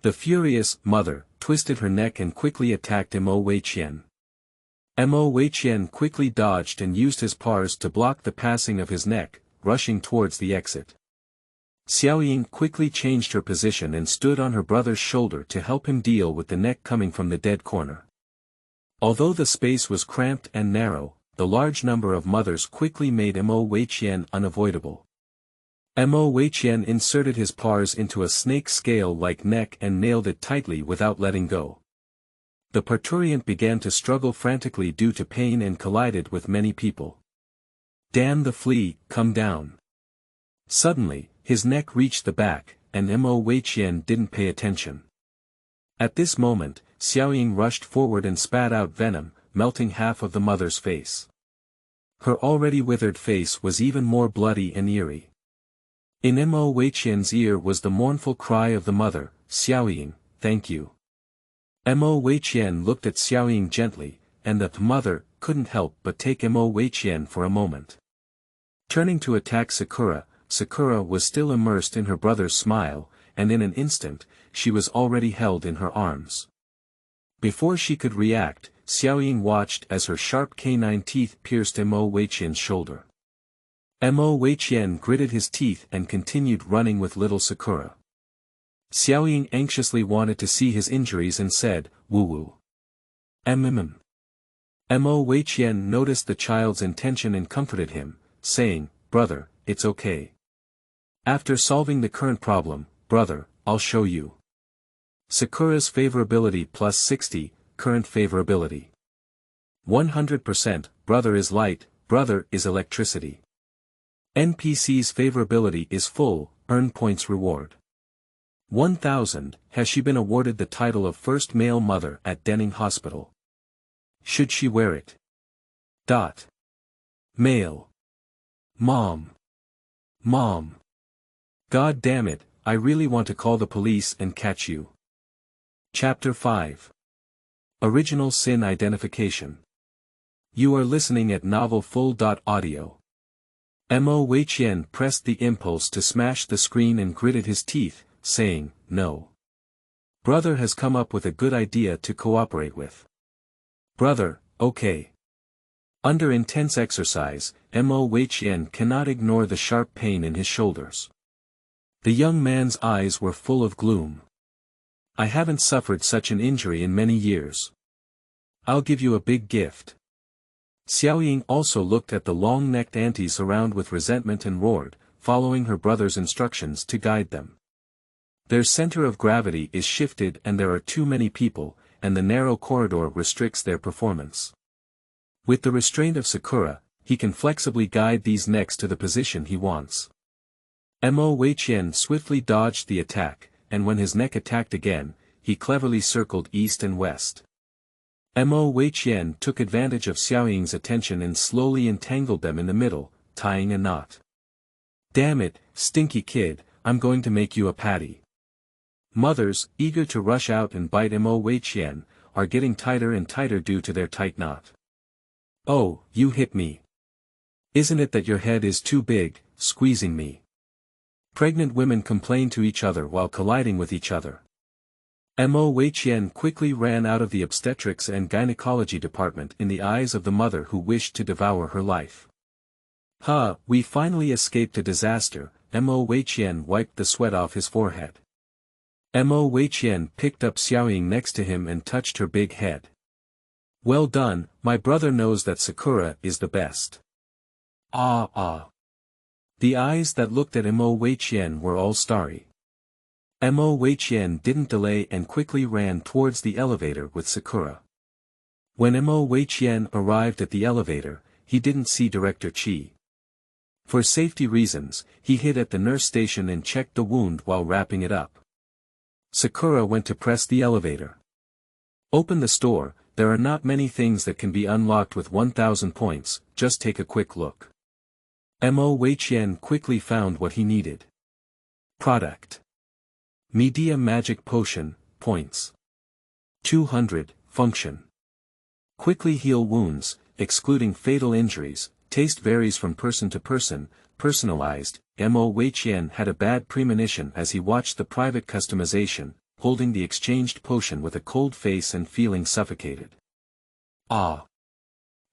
The furious mother twisted her neck and quickly attacked Mo Weiqian. Mo Weiqian quickly dodged and used his paws to block the passing of his neck, rushing towards the exit. Xiaoying quickly changed her position and stood on her brother's shoulder to help him deal with the neck coming from the dead corner. Although the space was cramped and narrow, the large number of mothers quickly made Mo Weiqian unavoidable. Mo Weiqian inserted his paws into a snake scale-like neck and nailed it tightly without letting go. The parturient began to struggle frantically due to pain and collided with many people. "Damn the flea, come down." Suddenly, his neck reached the back, and Mo Weiqian didn't pay attention. At this moment, Xiaoying rushed forward and spat out venom, melting half of the mother's face. Her already withered face was even more bloody and eerie. In Mo Weiqian's ear was the mournful cry of the mother, "Xiaoying, thank you." Mo Weiqian looked at Xiaoying gently, and the mother couldn't help but take Mo Weiqian for a moment. Turning to attack Sakura, Sakura was still immersed in her brother's smile, and in an instant, she was already held in her arms. Before she could react, Xiaoying watched as her sharp canine teeth pierced Mo Weiqian's shoulder. Mo Weiqian gritted his teeth and continued running with little Sakura. Xiaoying anxiously wanted to see his injuries and said, "Woo-woo." Mo Weiqian noticed the child's intention and comforted him, saying, "Brother, it's okay. After solving the current problem, brother, I'll show you." Sakura's favorability plus 60, current favorability. 100%, brother is light, brother is electricity. NPC's favorability is full, earn points reward. 1000, has she been awarded the title of first male mother at Denning Hospital? Should she wear it? Male. Mom. God damn it, I really want to call the police and catch you. Chapter 5. Original Sin Identification. You are listening at novelfull.audio. Mo Weiqian pressed the impulse to smash the screen and gritted his teeth, saying, "No. Brother has come up with a good idea to cooperate with. Brother, okay." Under intense exercise, Mo Weiqian cannot ignore the sharp pain in his shoulders. The young man's eyes were full of gloom. "I haven't suffered such an injury in many years. I'll give you a big gift." Xiaoying also looked at the long-necked aunties around with resentment and roared, following her brother's instructions to guide them. Their center of gravity is shifted and there are too many people, and the narrow corridor restricts their performance. With the restraint of Sakura, he can flexibly guide these necks to the position he wants. Mo Weiqian swiftly dodged the attack, and when his neck attacked again, he cleverly circled east and west. Mo Weiqian took advantage of Xiaoying's attention and slowly entangled them in the middle, tying a knot. "Damn it, stinky kid, I'm going to make you a patty." Mothers, eager to rush out and bite Mo Weiqian, are getting tighter and tighter due to their tight knot. "Oh, you hit me. Isn't it that your head is too big, squeezing me?" Pregnant women complain to each other while colliding with each other. Mo Weiqian quickly ran out of the obstetrics and gynecology department in the eyes of the mother who wished to devour her life. "Ha, we finally escaped a disaster," Mo Weiqian wiped the sweat off his forehead. Mo Weiqian picked up Xiaoying next to him and touched her big head. "Well done, my brother knows that Sakura is the best." Ah. The eyes that looked at Mo Weiqian were all starry. Mo Weiqian didn't delay and quickly ran towards the elevator with Sakura. When Mo Weiqian arrived at the elevator, he didn't see Director Qi. For safety reasons, he hid at the nurse station and checked the wound while wrapping it up. Sakura went to press the elevator. "Open the store, there are not many things that can be unlocked with 1000 points, just take a quick look." Mo Weiqian quickly found what he needed. Product. Media Magic Potion, points. 200, function. Quickly heal wounds, excluding fatal injuries, taste varies from person to person, personalized. Mo Weiqian had a bad premonition as he watched the private customization, holding the exchanged potion with a cold face and feeling suffocated. Ah!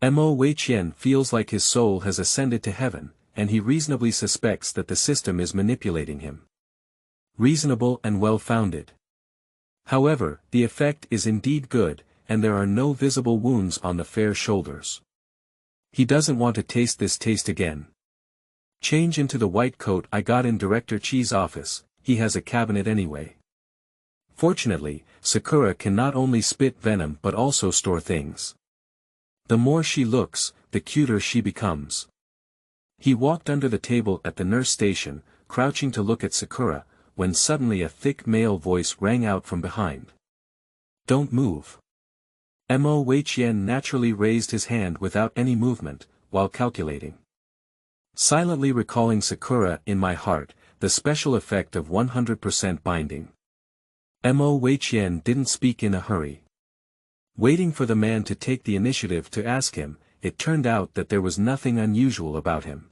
Mo Weiqian feels like his soul has ascended to heaven, and he reasonably suspects that the system is manipulating him. Reasonable and well-founded. However, the effect is indeed good, and there are no visible wounds on the fair shoulders. He doesn't want to taste this taste again. Change into the white coat I got in Director Chi's office, he has a cabinet anyway. Fortunately, Sakura can not only spit venom but also store things. The more she looks, the cuter she becomes. He walked under the table at the nurse station, crouching to look at Sakura, when suddenly a thick male voice rang out from behind. "Don't move." Mo Weiqian naturally raised his hand without any movement, while calculating. Silently recalling Sakura in my heart, the special effect of 100% binding. Mo Weiqian didn't speak in a hurry. Waiting for the man to take the initiative to ask him, it turned out that there was nothing unusual about him.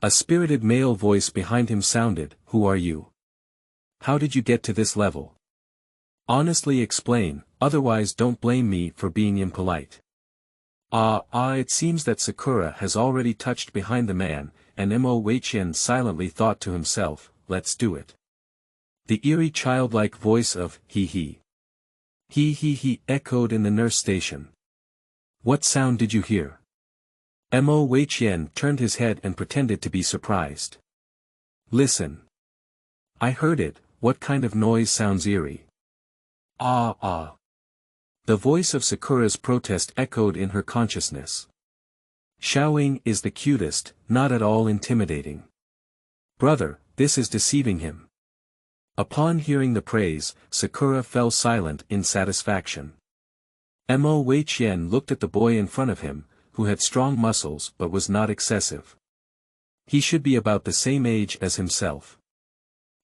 A spirited male voice behind him sounded, "Who are you? How did you get to this level? Honestly explain, otherwise don't blame me for being impolite." It seems that Sakura has already touched behind the man, and Mo Weiqian silently thought to himself, "Let's do it." The eerie childlike voice of, he echoed in the nurse station. "What sound did you hear?" Mo Weiqian turned his head and pretended to be surprised. "Listen. I heard it, what kind of noise sounds eerie?" The voice of Sakura's protest echoed in her consciousness. Xiaoying is the cutest, not at all intimidating. Brother, this is deceiving him. Upon hearing the praise, Sakura fell silent in satisfaction. Mo Weiqian looked at the boy in front of him, who had strong muscles but was not excessive. He should be about the same age as himself.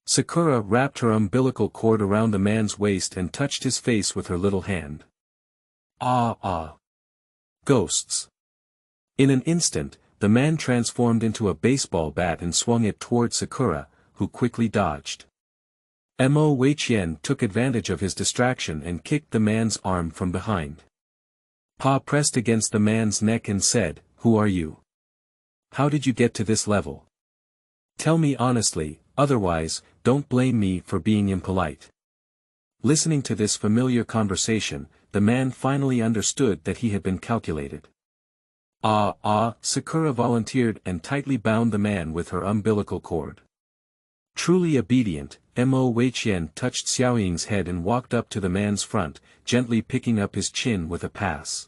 Sakura wrapped her umbilical cord around the man's waist and touched his face with her little hand. Ghosts. In an instant, the man transformed into a baseball bat and swung it toward Sakura, who quickly dodged. Mo Weiqian took advantage of his distraction and kicked the man's arm from behind. Pa pressed against the man's neck and said, "Who are you? How did you get to this level? Tell me honestly, otherwise, don't blame me for being impolite." Listening to this familiar conversation, the man finally understood that he had been calculated. Sakura volunteered and tightly bound the man with her umbilical cord. Truly obedient, Mo Weiqian touched Xiaoying's head and walked up to the man's front, gently picking up his chin with a pass.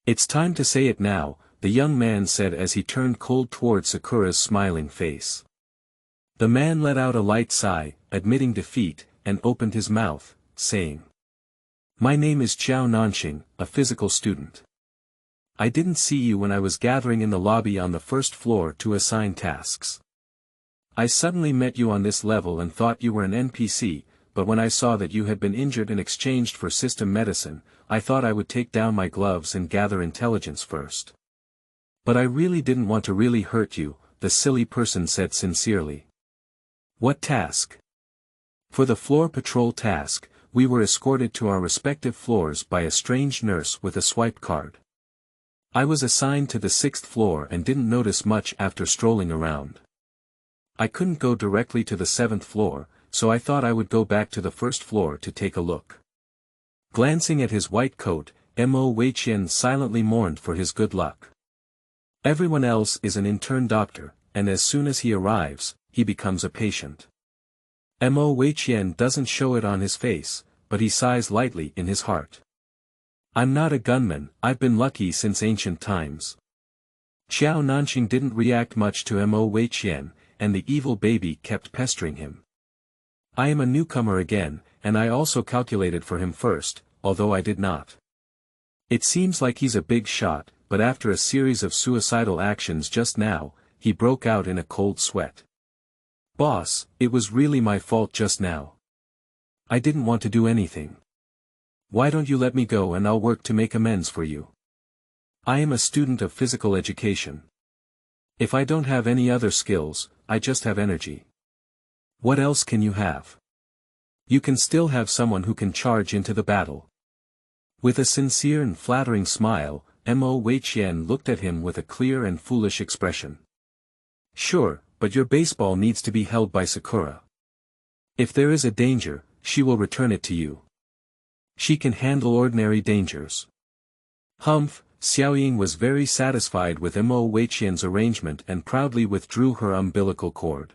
"It's time to say it now," the young man said as he turned cold toward Sakura's smiling face. The man let out a light sigh, admitting defeat, and opened his mouth, saying, "My name is Qiao Nanxing, a physical student. I didn't see you when I was gathering in the lobby on the first floor to assign tasks. I suddenly met you on this level and thought you were an NPC, but when I saw that you had been injured and exchanged for system medicine, I thought I would take down my gloves and gather intelligence first. But I really didn't want to really hurt you," the silly person said sincerely. "What task?" "For the floor patrol task, we were escorted to our respective floors by a strange nurse with a swipe card. I was assigned to the 6th floor and didn't notice much after strolling around. I couldn't go directly to the 7th floor, so I thought I would go back to the 1st floor to take a look." Glancing at his white coat, Mo Weiqian silently mourned for his good luck. Everyone else is an intern doctor, and as soon as he arrives, he becomes a patient. Mo Weiqian doesn't show it on his face, but he sighs lightly in his heart. "I'm not a gunman, I've been lucky since ancient times." Qiao Nanxing didn't react much to Mo Weiqian, and the evil baby kept pestering him. "I am a newcomer again, and I also calculated for him first, although I did not. It seems like he's a big shot, but after a series of suicidal actions just now, he broke out in a cold sweat. Boss, it was really my fault just now. I didn't want to do anything. Why don't you let me go and I'll work to make amends for you? I am a student of physical education. If I don't have any other skills, I just have energy. What else can you have? You can still have someone who can charge into the battle." With a sincere and flattering smile, Mo Weiqian looked at him with a clear and foolish expression. Sure, but your baseball needs to be held by Sakura. If there is a danger, she will return it to you. She can handle ordinary dangers. Humph, Xiaoying was very satisfied with Mo Weiqian's arrangement and proudly withdrew her umbilical cord.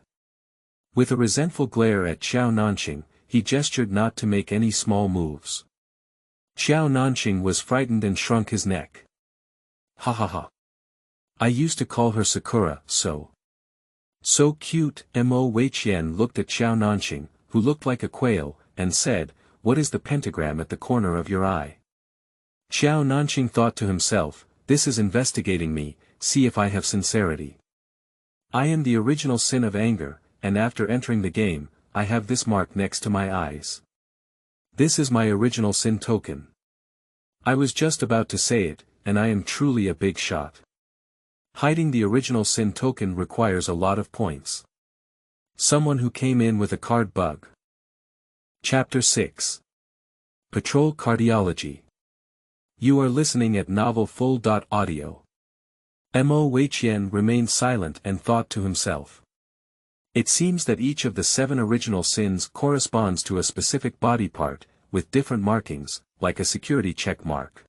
With a resentful glare at Xiao Nanqing, he gestured not to make any small moves. Xiao Nanqing was frightened and shrunk his neck. Ha ha ha. I used to call her Sakura, so cute. Mo Weiqian looked at Xiao Nanqing, who looked like a quail, and said, "What is the pentagram at the corner of your eye?" Xiao Nanqing thought to himself, "This is investigating me, see if I have sincerity. I am the original sin of anger, and after entering the game, I have this mark next to my eyes. This is my original sin token. I was just about to say it, and I am truly a big shot. Hiding the original sin token requires a lot of points. Someone who came in with a card bug." Chapter 6. Patrol Cardiology. You are listening at novelfull.audio. Mo Weiqian remained silent and thought to himself. It seems that each of the 7 original sins corresponds to a specific body part, with different markings, like a security check mark.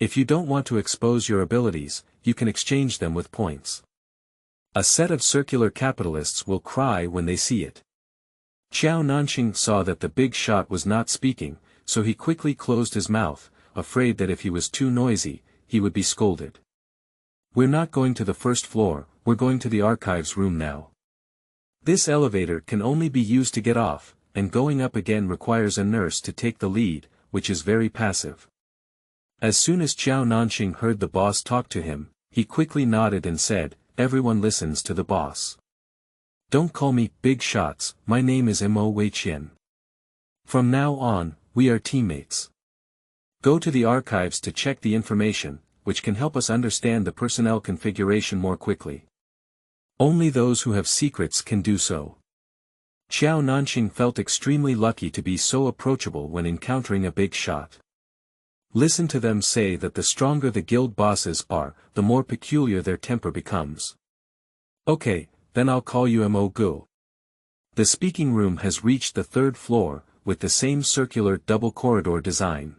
If you don't want to expose your abilities, you can exchange them with points. A set of circular capitalists will cry when they see it. Xiao Nanqing saw that the big shot was not speaking, so he quickly closed his mouth, afraid that if he was too noisy, he would be scolded. "We're not going to the first floor, we're going to the archives room now. This elevator can only be used to get off, and going up again requires a nurse to take the lead, which is very passive." As soon as Xiao Nanqing heard the boss talk to him, he quickly nodded and said, "Everyone listens to the boss. Don't call me Big Shots, my name is Mo Weiqian. From now on, we are teammates. Go to the archives to check the information, which can help us understand the personnel configuration more quickly. Only those who have secrets can do so." Xiao Nanqing felt extremely lucky to be so approachable when encountering a big shot. Listen to them say that the stronger the guild bosses are, the more peculiar their temper becomes. "Okay, then I'll call you Mo Gu." The speaking room has reached the 3rd floor, with the same circular double corridor design.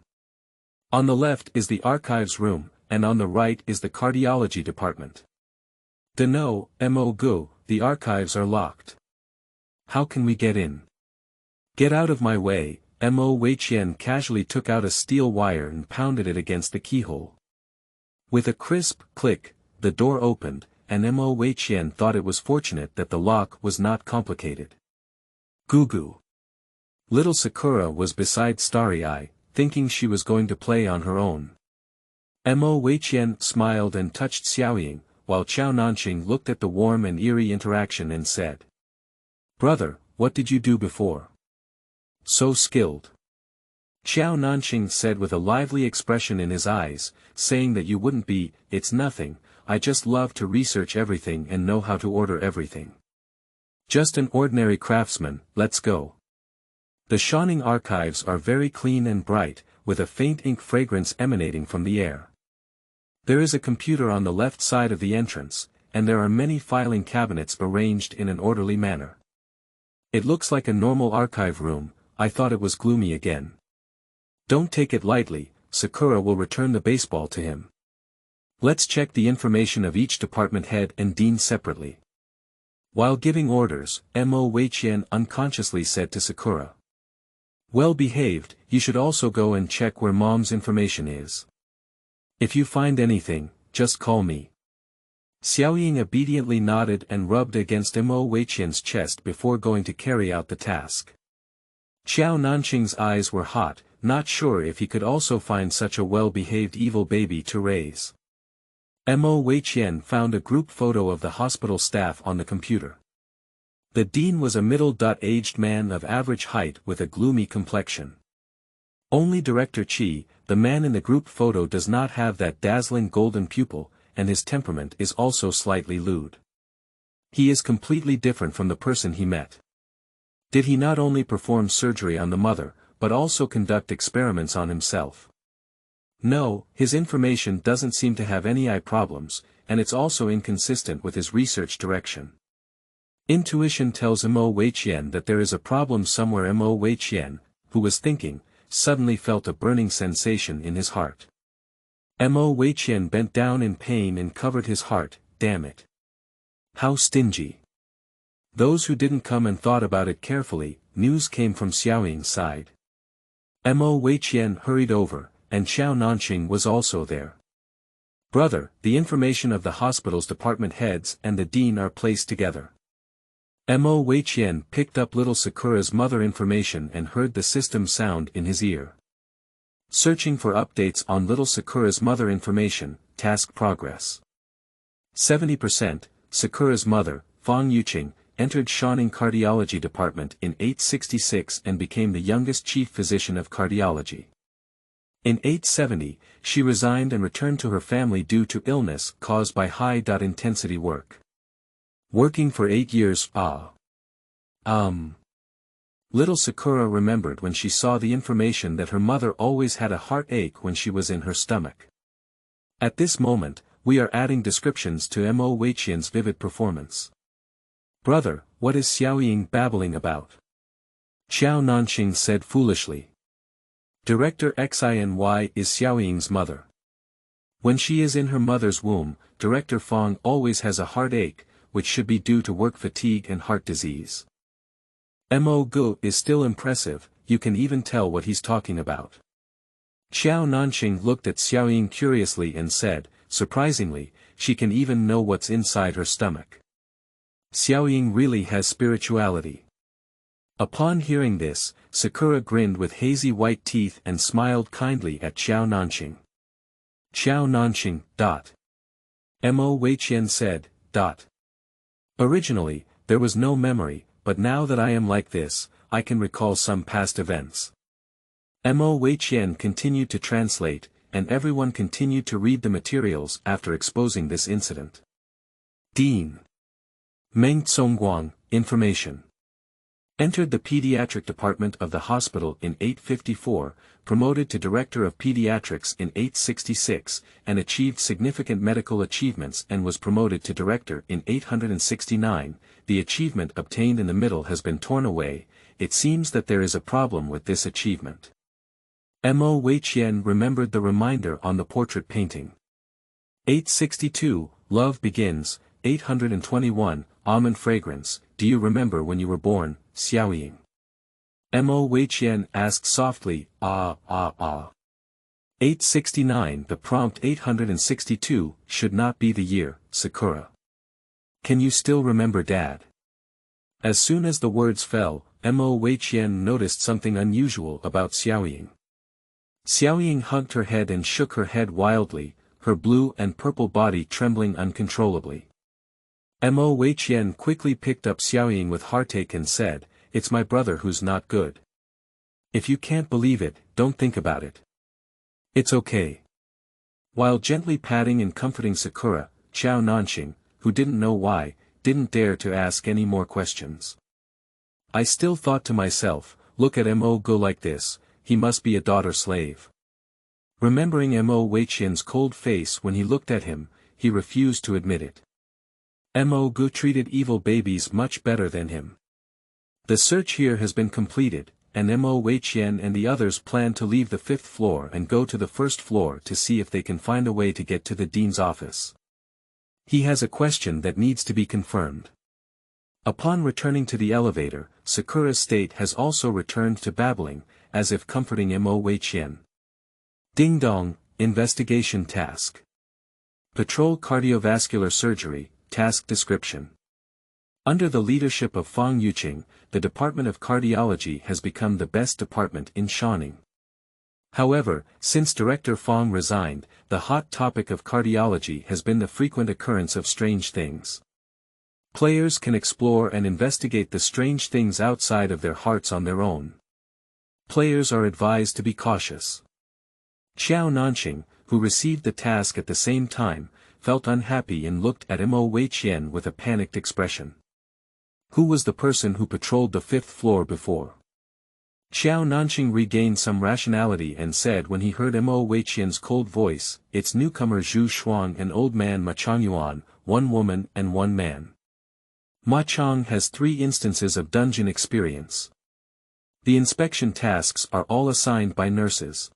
On the left is the archives room, and on the right is the cardiology department. "No, Mo Gu, the archives are locked. How can we get in?" "Get out of my way." Mo Weiqian casually took out a steel wire and pounded it against the keyhole. With a crisp click, the door opened, and Mo Weiqian thought it was fortunate that the lock was not complicated. Gugu. Little Sakura was beside Starry Eye, thinking she was going to play on her own. Mo Weiqian smiled and touched Xiaoying, while Xiao Nanqing looked at the warm and eerie interaction and said, "Brother, what did you do before? So skilled." Xiao Nanqing said with a lively expression in his eyes, saying that you wouldn't be, "It's nothing, I just love to research everything and know how to order everything. Just an ordinary craftsman, let's go." The Shawnee archives are very clean and bright, with a faint ink fragrance emanating from the air. There is a computer on the left side of the entrance, and there are many filing cabinets arranged in an orderly manner. It looks like a normal archive room. I thought it was gloomy again. Don't take it lightly, Sakura will return the baseball to him. Let's check the information of each department head and dean separately. While giving orders, Mo Weiqian unconsciously said to Sakura, "Well behaved, you should also go and check where Mom's information is. If you find anything, just call me." Xiaoying obediently nodded and rubbed against Mo Weiqian's chest before going to carry out the task. Xiao Nanqing's eyes were hot, not sure if he could also find such a well-behaved evil baby to raise. Mo Weiqian found a group photo of the hospital staff on the computer. The dean was a middle-aged man of average height with a gloomy complexion. Only Director Qi, the man in the group photo, does not have that dazzling golden pupil, and his temperament is also slightly lewd. He is completely different from the person he met. Did he not only perform surgery on the mother, but also conduct experiments on himself? No, his information doesn't seem to have any eye problems, and it's also inconsistent with his research direction. Intuition tells Mo Weiqian that there is a problem somewhere. Mo Weiqian, who was thinking, suddenly felt a burning sensation in his heart. Mo Weiqian bent down in pain and covered his heart. Damn it. How stingy. Those who didn't come and thought about it carefully. News came from Xiaoying's side. Mo Weiqian hurried over, and Xiao Nanqing was also there. Brother, the information of the hospital's department heads and the dean are placed together. Mo Weiqian picked up little Sakura's mother information and heard the system sound in his ear. Searching for updates on little Sakura's mother information, task progress. 70%, Sakura's mother, Fang Yuqing, entered Shaoning Cardiology Department in 866 and became the youngest chief physician of cardiology. In 870, she resigned and returned to her family due to illness caused by high-intensity work. Working for 8 years. Little Sakura remembered when she saw the information that her mother always had a heartache when she was in her stomach. At this moment, we are adding descriptions to Mo Weiqian's vivid performance. Brother, what is Xiaoying babbling about? Xiao Nanqing said foolishly. Director Xin is Xiaoying's mother. When she is in her mother's womb, Director Fang always has a heartache, which should be due to work fatigue and heart disease. Mo Gu is still impressive, you can even tell what he's talking about. Xiao Nanqing looked at Xiaoying curiously and said, surprisingly, she can even know what's inside her stomach. Xiaoying really has spirituality. Upon hearing this, Sakura grinned with hazy white teeth and smiled kindly at Xiao Nanqing. Xiao Nanqing. Mo Weiqian said. Originally, there was no memory, but now that I am like this, I can recall some past events. Mo Weiqian continued to translate, and everyone continued to read the materials after exposing this incident. Dean Meng Tsongguang, information. Entered the pediatric department of the hospital in 854, promoted to director of pediatrics in 866, and achieved significant medical achievements and was promoted to director in 869. The achievement obtained in the middle has been torn away. It seems that there is a problem with this achievement. Mo Weiqian remembered the reminder on the portrait painting. 862, Love Begins, 821, Almond Fragrance, do you remember when you were born, Xiaoying? Mo Weiqian asked softly, 869. The prompt 862, should not be the year, Sakura. Can you still remember Dad? As soon as the words fell, Mo Weiqian noticed something unusual about Xiaoying. Xiaoying hugged her head and shook her head wildly, her blue and purple body trembling uncontrollably. Mo Weiqian quickly picked up Xiaoying with heartache and said, it's my brother who's not good. If you can't believe it, don't think about it. It's okay. While gently patting and comforting Sakura, Xiao Nanqing, who didn't know why, didn't dare to ask any more questions. I still thought to myself, look at Mo go like this, he must be a daughter slave. Remembering Mo Weiqian's cold face when he looked at him, he refused to admit it. Mo Gu treated evil babies much better than him. The search here has been completed, and Mo Weiqian and the others plan to leave the 5th floor and go to the 1st floor to see if they can find a way to get to the dean's office. He has a question that needs to be confirmed. Upon returning to the elevator, Sakura's state has also returned to babbling, as if comforting Mo Weiqian. Ding dong, investigation task. Patrol cardiovascular surgery, task description. Under the leadership of Fang Yuqing, the Department of Cardiology has become the best department in Shaoning. However, since Director Fang resigned, the hot topic of cardiology has been the frequent occurrence of strange things. Players can explore and investigate the strange things outside of their hearts on their own. Players are advised to be cautious. Xiao Nanqing, who received the task at the same time, felt unhappy and looked at Mo Weiqian with a panicked expression. Who was the person who patrolled the 5th floor before? Xiao Nanqing regained some rationality and said when he heard Mo Weiqian's cold voice, "It's newcomer Zhu Shuang and old man Ma Changyuan, one woman and one man. Ma Chang has 3 instances of dungeon experience. The inspection tasks are all assigned by nurses.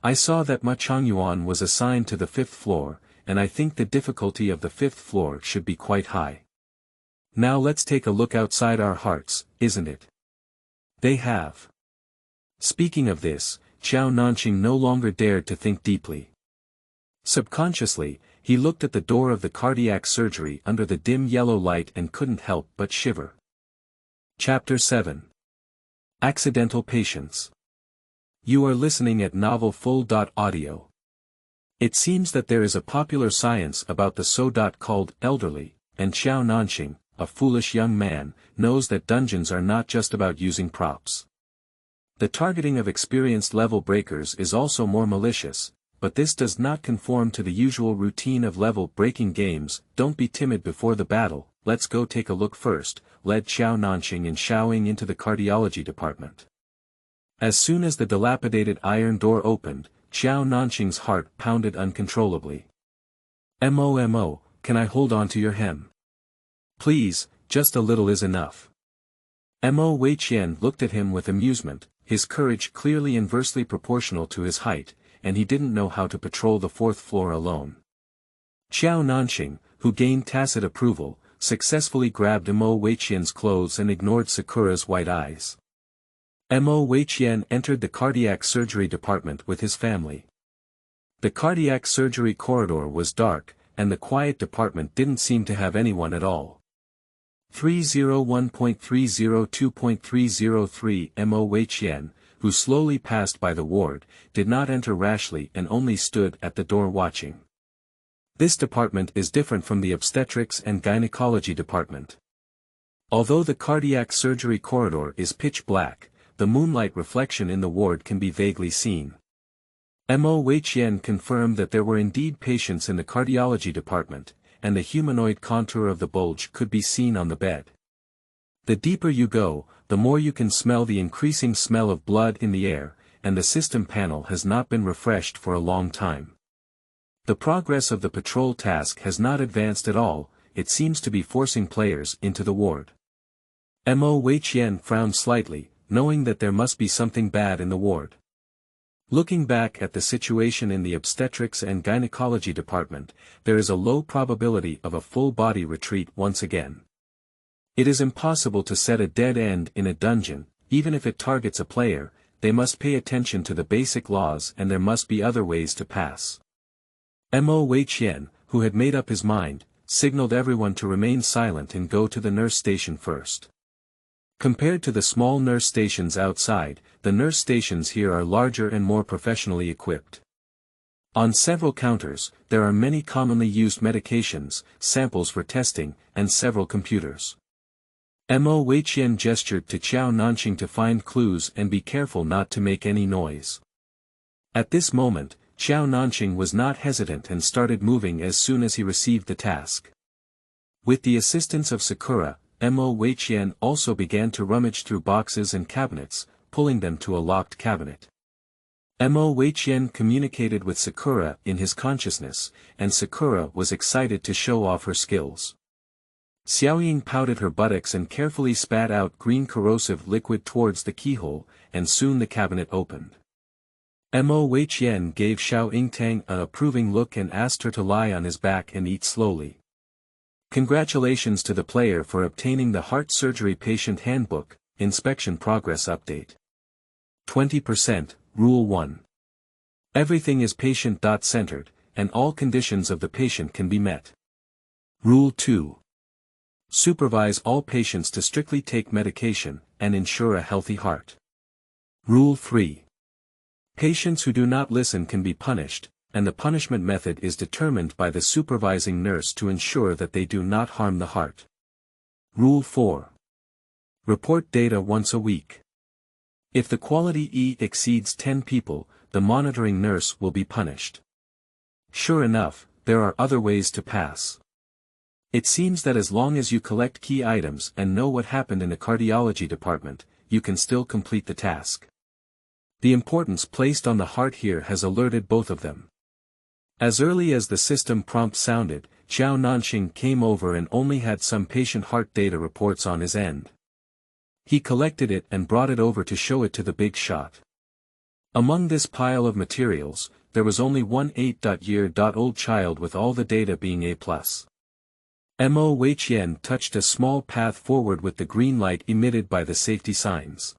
I saw that Ma Changyuan was assigned to the 5th floor, and I think the difficulty of the 5th floor should be quite high. Now let's take a look outside our hearts, isn't it? They have." Speaking of this, Xiao Nanqing no longer dared to think deeply. Subconsciously, he looked at the door of the cardiac surgery under the dim yellow light and couldn't help but shiver. Chapter 7. Accidental Patients. You are listening at Novel Full.audio. It seems that there is a popular science about the so called elderly, and Xiao Nanqing, a foolish young man, knows that dungeons are not just about using props. The targeting of experienced level breakers is also more malicious, but this does not conform to the usual routine of level-breaking games. Don't be timid before the battle, let's go take a look first, led Xiao Nanqing and Xiaoying into the cardiology department. As soon as the dilapidated iron door opened, Xiao Nanqing's heart pounded uncontrollably. Mo, can I hold on to your hem? Please, just a little is enough. Mo Weiqian looked at him with amusement, his courage clearly inversely proportional to his height, and he didn't know how to patrol the 4th floor alone. Xiao Nanqing, who gained tacit approval, successfully grabbed Mo Weiqian's clothes and ignored Sakura's white eyes. Mo Weiqian entered the cardiac surgery department with his family. The cardiac surgery corridor was dark, and the quiet department didn't seem to have anyone at all. 301.302.303 Mo Weiqian, who slowly passed by the ward, did not enter rashly and only stood at the door watching. This department is different from the obstetrics and gynecology department. Although the cardiac surgery corridor is pitch black, the moonlight reflection in the ward can be vaguely seen. Mo Weiqian confirmed that there were indeed patients in the cardiology department, and the humanoid contour of the bulge could be seen on the bed. The deeper you go, the more you can smell the increasing smell of blood in the air, and the system panel has not been refreshed for a long time. The progress of the patrol task has not advanced at all, it seems to be forcing players into the ward. Mo Weiqian frowned slightly, knowing that there must be something bad in the ward. Looking back at the situation in the obstetrics and gynecology department, there is a low probability of a full-body retreat once again. It is impossible to set a dead end in a dungeon, even if it targets a player. They must pay attention to the basic laws and there must be other ways to pass. Mo Weiqian, who had made up his mind, signaled everyone to remain silent and go to the nurse station first. Compared to the small nurse stations outside, the nurse stations here are larger and more professionally equipped. On several counters, there are many commonly used medications, samples for testing, and several computers. Mo Weiqian gestured to Xiao Nanqing to find clues and be careful not to make any noise. At this moment, Xiao Nanqing was not hesitant and started moving as soon as he received the task. With the assistance of Sakura, Mo Weiqian also began to rummage through boxes and cabinets, pulling them to a locked cabinet. Mo Weiqian communicated with Sakura in his consciousness, and Sakura was excited to show off her skills. Xiaoying pouted her buttocks and carefully spat out green corrosive liquid towards the keyhole, and soon the cabinet opened. Mo Weiqian gave Xiao Yingtang an approving look and asked her to lie on his back and eat slowly. Congratulations to the player for obtaining the Heart Surgery Patient Handbook, Inspection Progress Update. 20%, Rule 1. Everything is patient-centered, and all conditions of the patient can be met. Rule 2. Supervise all patients to strictly take medication, and ensure a healthy heart. Rule 3. Patients who do not listen can be punished, and the punishment method is determined by the supervising nurse to ensure that they do not harm the heart. Rule 4. Report data once a week. If the quality E exceeds 10 people, the monitoring nurse will be punished. Sure enough, there are other ways to pass. It seems that as long as you collect key items and know what happened in the cardiology department, you can still complete the task. The importance placed on the heart here has alerted both of them. As early as the system prompt sounded, Xiao Nanxing came over and only had some patient heart data reports on his end. He collected it and brought it over to show it to the big shot. Among this pile of materials, there was only one 8-year-old child with all the data being A+. Mo Weiqian touched a small path forward with the green light emitted by the safety signs.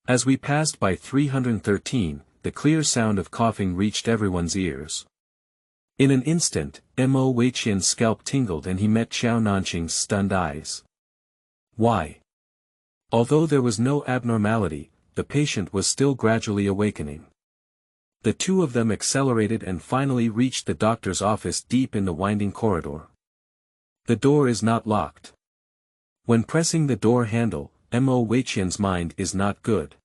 As we passed by 313, the clear sound of coughing reached everyone's ears. In an instant, Mo Weiqian's scalp tingled and he met Xiao Nanxing's stunned eyes. Why? Although there was no abnormality, the patient was still gradually awakening. The two of them accelerated and finally reached the doctor's office deep in the winding corridor. The door is not locked. When pressing the door handle, Mo Weiqian's mind is not good.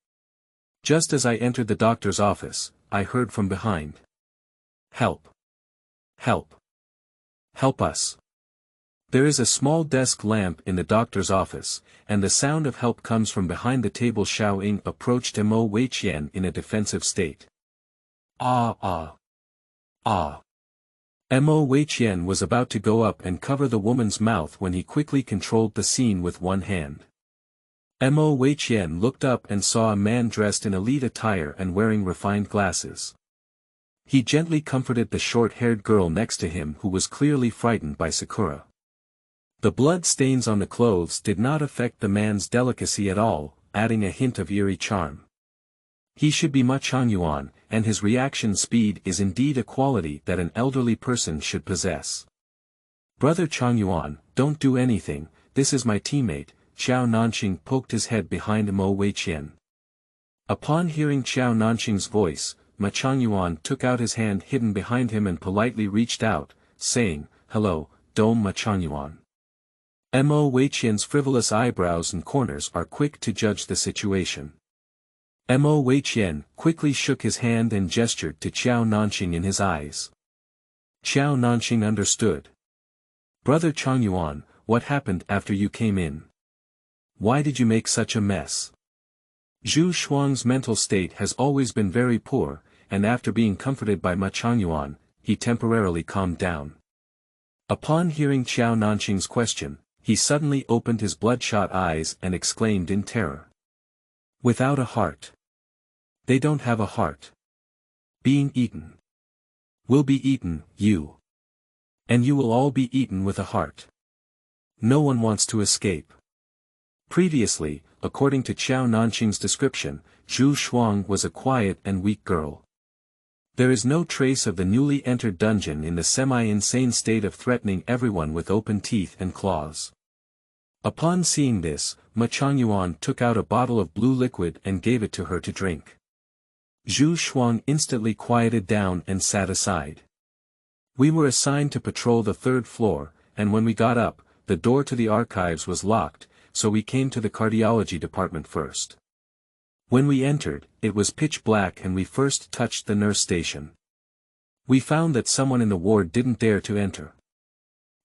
Just as I entered the doctor's office, I heard from behind. Help! Help! Help us! There is a small desk lamp in the doctor's office, and the sound of help comes from behind the table. Xiao Ying approached Mo Weiqian in a defensive state. Ah! Mo Weiqian was about to go up and cover the woman's mouth when he quickly controlled the scene with one hand. Mo Weiqian looked up and saw a man dressed in elite attire and wearing refined glasses. He gently comforted the short-haired girl next to him who was clearly frightened by Sakura. The blood stains on the clothes did not affect the man's delicacy at all, adding a hint of eerie charm. He should be Ma Changyuan, and his reaction speed is indeed a quality that an elderly person should possess. Brother Changyuan, don't do anything, this is my teammate. Xiao Nanxing poked his head behind Mo Weiqian. Upon hearing Xiao Nanxing's voice, Ma Changyuan took out his hand hidden behind him and politely reached out, saying, "Hello, Dome Ma Changyuan." Mo Weiqian's frivolous eyebrows and corners are quick to judge the situation. Mo Weiqian quickly shook his hand and gestured to Xiao Nanxing in his eyes. Xiao Nanxing understood. Brother Changyuan, what happened after you came in? Why did you make such a mess? Zhu Shuang's mental state has always been very poor, and after being comforted by Ma Changyuan, he temporarily calmed down. Upon hearing Xiao Nanxing's question, he suddenly opened his bloodshot eyes and exclaimed in terror. Without a heart. They don't have a heart. Being eaten. Will be eaten, you. And you will all be eaten with a heart. No one wants to escape. Previously, according to Xiao Nanxing's description, Zhu Shuang was a quiet and weak girl. There is no trace of the newly entered dungeon in the semi-insane state of threatening everyone with open teeth and claws. Upon seeing this, Ma Changyuan took out a bottle of blue liquid and gave it to her to drink. Zhu Shuang instantly quieted down and sat aside. We were assigned to patrol the third floor, and when we got up, the door to the archives was locked, so we came to the cardiology department first. When we entered, it was pitch black and we first touched the nurse station. We found that someone in the ward didn't dare to enter.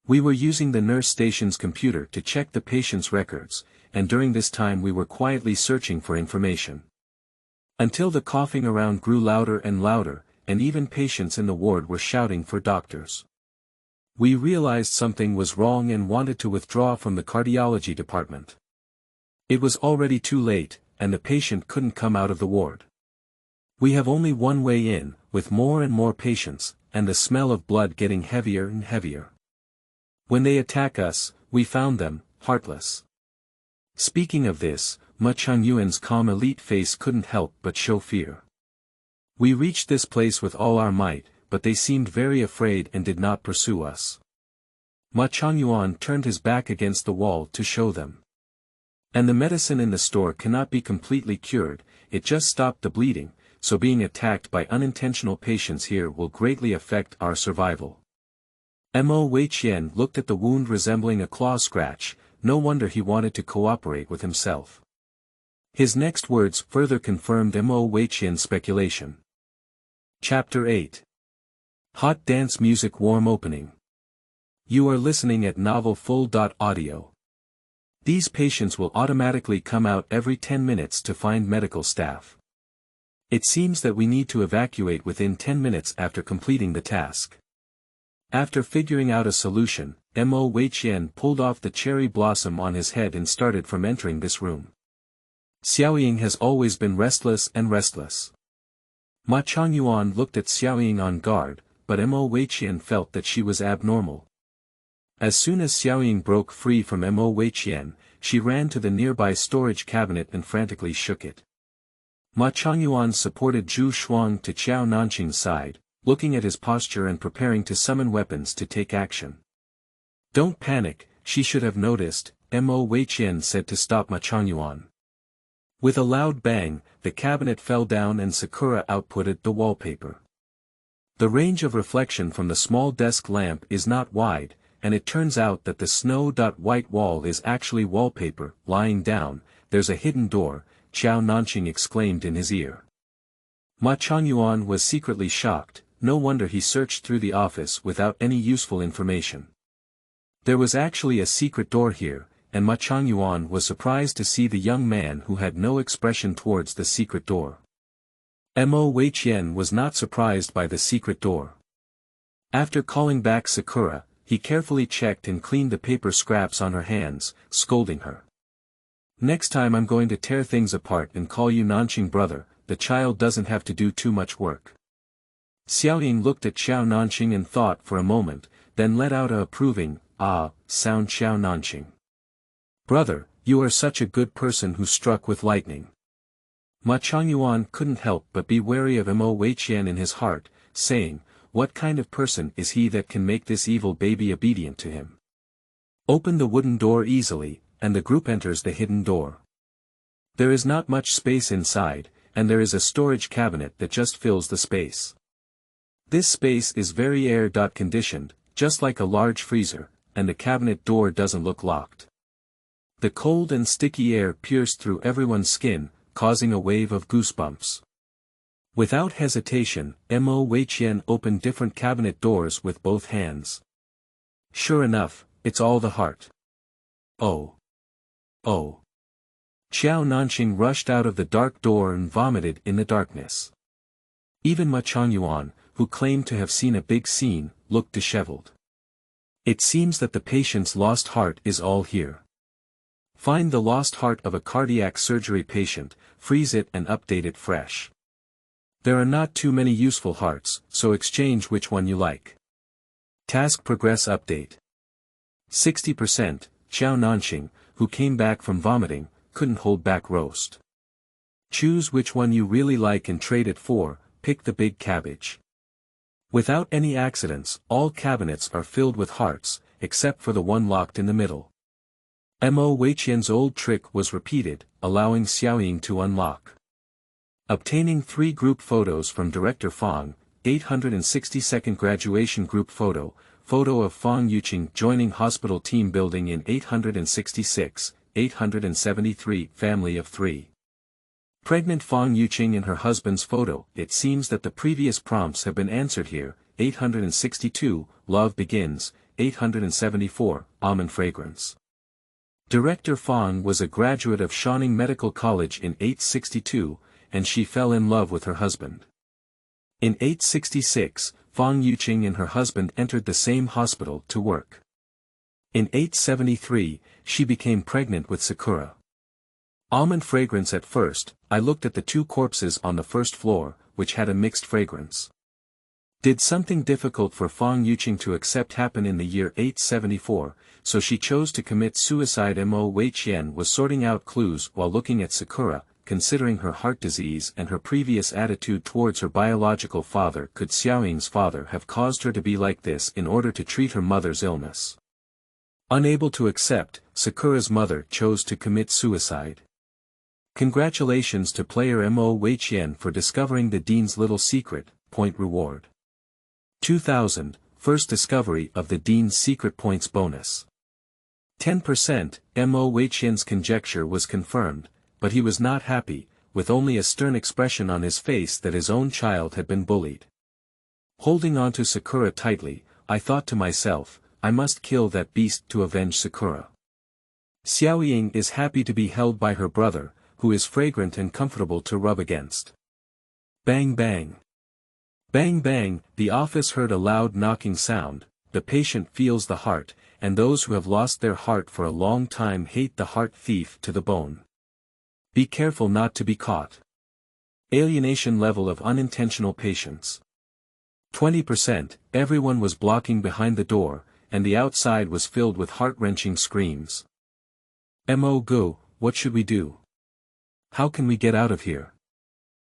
We were using the nurse station's computer to check the patient's records, and during this time we were quietly searching for information. Until the coughing around grew louder and louder, and even patients in the ward were shouting for doctors. We realized something was wrong and wanted to withdraw from the cardiology department. It was already too late, and the patient couldn't come out of the ward. We have only one way in, with more and more patients, and the smell of blood getting heavier and heavier. When they attack us, we found them, heartless. Speaking of this, Ma Changyuan's calm elite face couldn't help but show fear. We reached this place with all our might, but they seemed very afraid and did not pursue us. Ma Changyuan turned his back against the wall to show them. And the medicine in the store cannot be completely cured, it just stopped the bleeding, so being attacked by unintentional patients here will greatly affect our survival. Mo Weiqian looked at the wound resembling a claw scratch, no wonder he wanted to cooperate with himself. His next words further confirmed Mo Weiqian's speculation. Chapter 8. Hot Dance Music Warm Opening. You are listening at novelfull.audio. These patients will automatically come out every 10 minutes to find medical staff. It seems that we need to evacuate within 10 minutes after completing the task. After figuring out a solution, Mo Weiqian pulled off the cherry blossom on his head and started from entering this room. Xiaoying has always been restless and restless. Ma Changyuan looked at Xiaoying on guard, but Mo Weiqian felt that she was abnormal. As soon as Xiaoying broke free from Mo Weiqian, she ran to the nearby storage cabinet and frantically shook it. Ma Changyuan supported Zhu Shuang to Qiao Nanqing's side, looking at his posture and preparing to summon weapons to take action. "Don't panic," she should have noticed, Mo Weiqian said to stop Ma Changyuan. With a loud bang, the cabinet fell down and Sakura outputted the wallpaper. The range of reflection from the small desk lamp is not wide, and it turns out that the snow-white wall is actually wallpaper. Lying down, there's a hidden door, Qiao Nanqing exclaimed in his ear. Ma Changyuan was secretly shocked, no wonder he searched through the office without any useful information. There was actually a secret door here, and Ma Changyuan was surprised to see the young man who had no expression towards the secret door. Mo Weiqian was not surprised by the secret door. After calling back Sakura, he carefully checked and cleaned the paper scraps on her hands, scolding her. "Next time I'm going to tear things apart and call you Nanqing brother, the child doesn't have to do too much work." Xiaoying looked at Qiao Nanqing and thought for a moment, then let out a approving, "Ah," sound. Qiao Nanqing. "Brother, you are such a good person who struck with lightning." Ma Changyuan couldn't help but be wary of Mo Weiqian in his heart, saying, "What kind of person is he that can make this evil baby obedient to him?" Open the wooden door easily, and the group enters the hidden door. There is not much space inside, and there is a storage cabinet that just fills the space. This space is very air-conditioned, just like a large freezer, and the cabinet door doesn't look locked. The cold and sticky air pierced through everyone's skin, causing a wave of goosebumps. Without hesitation, Mo Weiqian opened different cabinet doors with both hands. Sure enough, it's all the heart. Oh! Oh! Qiao Nanqing rushed out of the dark door and vomited in the darkness. Even Ma Changyuan, who claimed to have seen a big scene, looked disheveled. It seems that the patient's lost heart is all here. Find the lost heart of a cardiac surgery patient, freeze it and update it fresh. There are not too many useful hearts, so exchange which one you like. Task progress update. 60%, Qiao Nanqing, who came back from vomiting, couldn't hold back roast. Choose which one you really like and trade it for, pick the big cabbage. Without any accidents, all cabinets are filled with hearts, except for the one locked in the middle. Mo Weiqian's old trick was repeated, allowing Xiaoying to unlock. Obtaining 3 group photos from Director Fang, 862nd graduation group photo, photo of Fang Yuqing joining hospital team building in 866, 873 family of 3. Pregnant Fang Yuqing and her husband's photo. It seems that the previous prompts have been answered here. 862, Love Begins, 874, Almond Fragrance. Director Fang was a graduate of Shaning Medical College in 862, and she fell in love with her husband. In 866, Fang Yuqing and her husband entered the same hospital to work. In 873, she became pregnant with Sakura. Almond fragrance. At first, I looked at the 2 corpses on the first floor, which had a mixed fragrance. Did something difficult for Fang Yuqing to accept happen in the year 874, so she chose to commit suicide. Mo Weiqian was sorting out clues while looking at Sakura, considering her heart disease and her previous attitude towards her biological father. Could Xiaoying's father have caused her to be like this in order to treat her mother's illness? Unable to accept, Sakura's mother chose to commit suicide. Congratulations to player Mo Weiqian for discovering the Dean's little secret, point reward. 2000, first discovery of the Dean's secret points bonus. 10%, Mo Weiqian's conjecture was confirmed, but he was not happy, with only a stern expression on his face that his own child had been bullied. Holding on to Sakura tightly, I thought to myself, I must kill that beast to avenge Sakura. Xiaoying is happy to be held by her brother, who is fragrant and comfortable to rub against. Bang bang. Bang bang, the office heard a loud knocking sound, the patient feels the heart, and those who have lost their heart for a long time hate the heart thief to the bone. Be careful not to be caught. Alienation level of unintentional patients. 20%, everyone was blocking behind the door, and the outside was filled with heart-wrenching screams. Mo go, what should we do? How can we get out of here?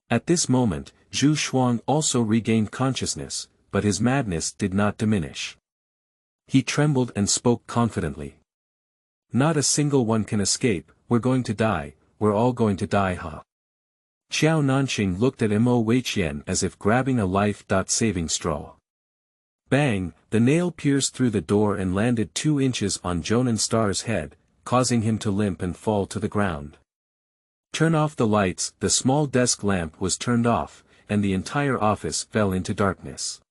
At this moment, Zhu Shuang also regained consciousness, but his madness did not diminish. He trembled and spoke confidently. Not a single one can escape, we're going to die, we're all going to die huh? Qiao Nanxing looked at Mo Weiqian as if grabbing a life-saving straw. Bang, the nail pierced through the door and landed 2 inches on Jonan Star's head, causing him to limp and fall to the ground. Turn off the lights, the small desk lamp was turned off, and the entire office fell into darkness.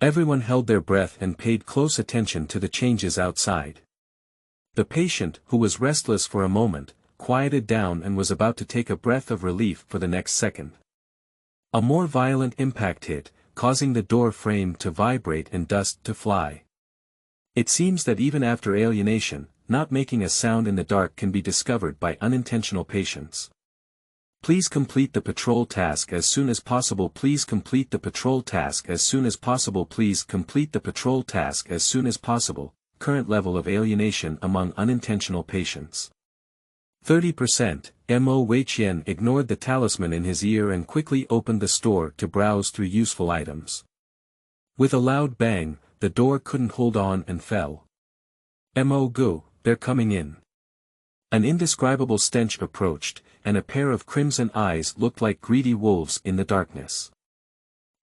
Everyone held their breath and paid close attention to the changes outside. The patient, who was restless for a moment, quieted down and was about to take a breath of relief for the next second. A more violent impact hit, causing the door frame to vibrate and dust to fly. It seems that even after alienation, not making a sound in the dark can be discovered by unintentional patients. Please complete the patrol task as soon as possible. Please complete the patrol task as soon as possible. Please complete the patrol task as soon as possible. Current level of alienation among unintentional patients. 30%, Mo Weiqian ignored the talisman in his ear and quickly opened the store to browse through useful items. With a loud bang, the door couldn't hold on and fell. Mo go, they're coming in. An indescribable stench approached, and a pair of crimson eyes looked like greedy wolves in the darkness.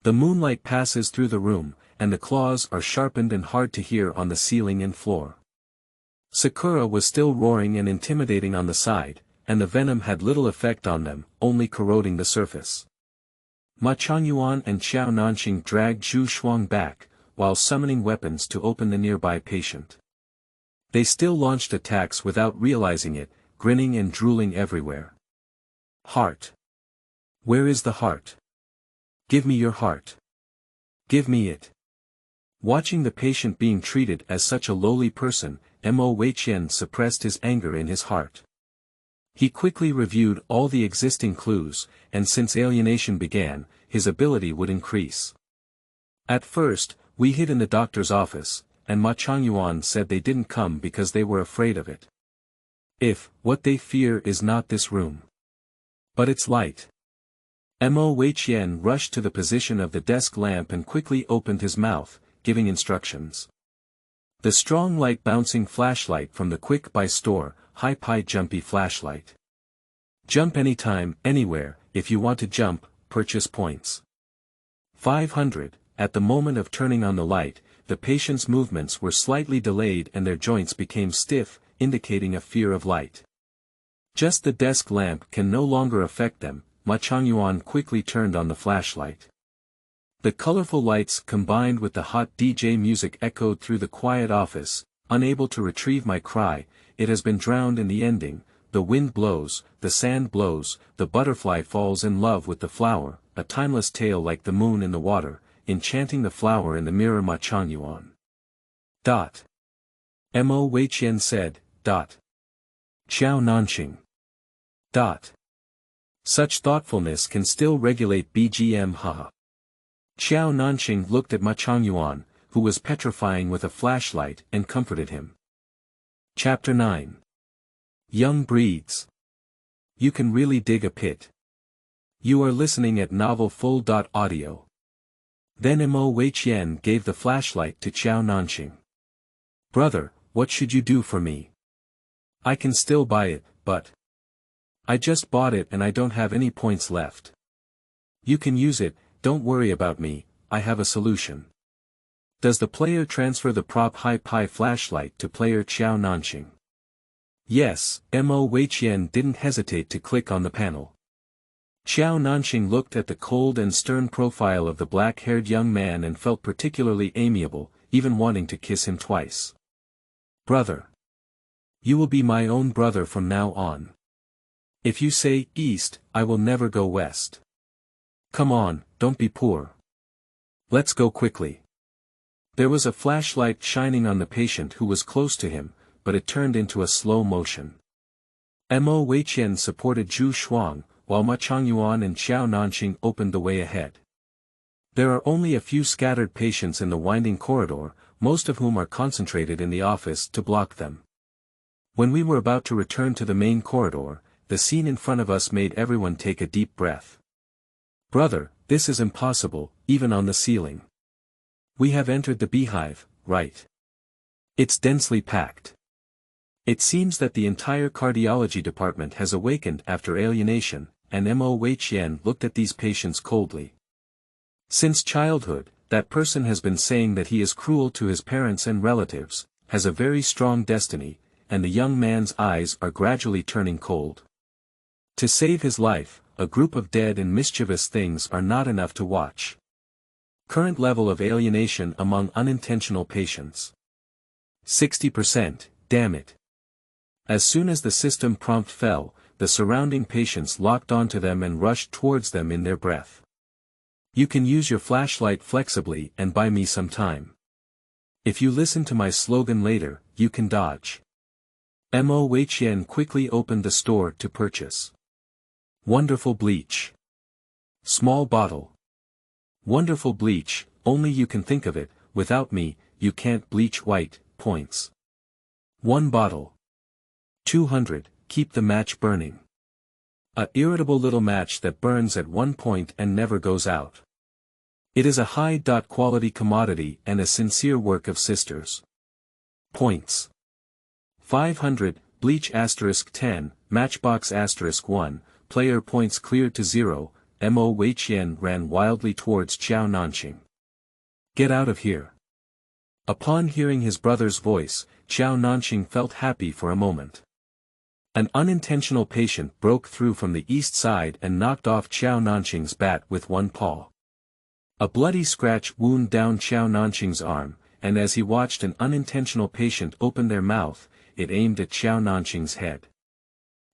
The moonlight passes through the room, and the claws are sharpened and hard to hear on the ceiling and floor. Sakura was still roaring and intimidating on the side, and the venom had little effect on them, only corroding the surface. Ma Changyuan and Qiao Nanxing dragged Zhu Shuang back, while summoning weapons to open the nearby patient. They still launched attacks without realizing it, grinning and drooling everywhere. Heart. Where is the heart? Give me your heart. Give me it. Watching the patient being treated as such a lowly person, Mo Weiqian suppressed his anger in his heart. He quickly reviewed all the existing clues, and since alienation began, his ability would increase. At first, we hid in the doctor's office, and Ma Changyuan said they didn't come because they were afraid of it. If, what they fear is not this room. But it's light. Mo Weiqian rushed to the position of the desk lamp and quickly opened his mouth, giving instructions. The strong light bouncing flashlight from the Quick Buy store, high-pi jumpy flashlight. Jump anytime, anywhere, if you want to jump, purchase points. 500, at the moment of turning on the light, the patient's movements were slightly delayed and their joints became stiff, indicating a fear of light. Just the desk lamp can no longer affect them. Ma Changyuan quickly turned on the flashlight. The colorful lights combined with the hot DJ music echoed through the quiet office. Unable to retrieve my cry, it has been drowned in the ending. The wind blows, the sand blows, the butterfly falls in love with the flower, a timeless tale like the moon in the water, enchanting the flower in the mirror. Ma Changyuan. Mo Weiqian said. Qiao Nanxing. Such thoughtfulness can still regulate BGM haha. Qiao Nanxing looked at Ma Changyuan, who was petrifying with a flashlight, and comforted him. Chapter 9. Young Breeds. You can really dig a pit. You are listening at Novel Full.audio. Then Mo Weiqian gave the flashlight to Qiao Nanxing. Brother, what should you do for me? I can still buy it, but I just bought it and I don't have any points left. You can use it, don't worry about me, I have a solution. Does the player transfer the prop high-pi flashlight to player Qiao Nanxing? Yes, Mo Weiqian didn't hesitate to click on the panel. Qiao Nanxing looked at the cold and stern profile of the black-haired young man and felt particularly amiable, even wanting to kiss him twice. Brother. You will be my own brother from now on. If you say east, I will never go west. Come on, don't be poor. Let's go quickly. There was a flashlight shining on the patient who was close to him, but it turned into a slow motion. Mo Weiqian supported Zhu Shuang, while Ma Changyuan and Xiao Nanqing opened the way ahead. There are only a few scattered patients in the winding corridor, most of whom are concentrated in the office to block them. When we were about to return to the main corridor, the scene in front of us made everyone take a deep breath. Brother, this is impossible, even on the ceiling. We have entered the beehive, right? It's densely packed. It seems that the entire cardiology department has awakened after alienation, and Mo Weiqian looked at these patients coldly. Since childhood, that person has been saying that he is cruel to his parents and relatives, has a very strong destiny, and the young man's eyes are gradually turning cold. To save his life, a group of dead and mischievous things are not enough to watch. Current level of alienation among unintentional patients. 60%, damn it. As soon as the system prompt fell, the surrounding patients locked onto them and rushed towards them in their breath. You can use your flashlight flexibly and buy me some time. If you listen to my slogan later, you can dodge. Mo Weiqian quickly opened the store to purchase. Wonderful bleach. Small bottle. Wonderful bleach, only you can think of it, without me, you can't bleach white, points. 1 bottle. 200, keep the match burning. A irritable little match that burns at one point and never goes out. It is a high-quality commodity and a sincere work of sisters. Points. 500, bleach *10, matchbox *1, player points cleared to 0, Mo Weiqian ran wildly towards Xiao Nanqing. Get out of here. Upon hearing his brother's voice, Xiao Nanqing felt happy for a moment. An unintentional patient broke through from the east side and knocked off Xiao Nanqing's bat with one paw. A bloody scratch wound down Xiao Nanqing's arm, and as he watched an unintentional patient open their mouth, it aimed at Xiao Nanqing's head.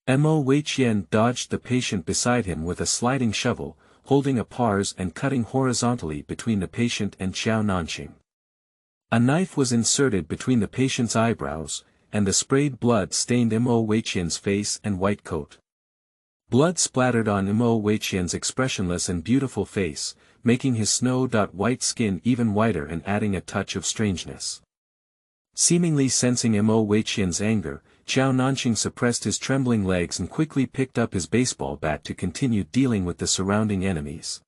Mo Weiqian dodged the patient beside him with a sliding shovel, holding a pars and cutting horizontally between the patient and Xiao Nanqing. A knife was inserted between the patient's eyebrows, and the sprayed blood stained Mo Weiqian's face and white coat. Blood splattered on Mo Weiqian's expressionless and beautiful face, making his snow-white skin even whiter and adding a touch of strangeness. Seemingly sensing Mo Weiqian's anger, Xiao Nanqing suppressed his trembling legs and quickly picked up his baseball bat to continue dealing with the surrounding enemies.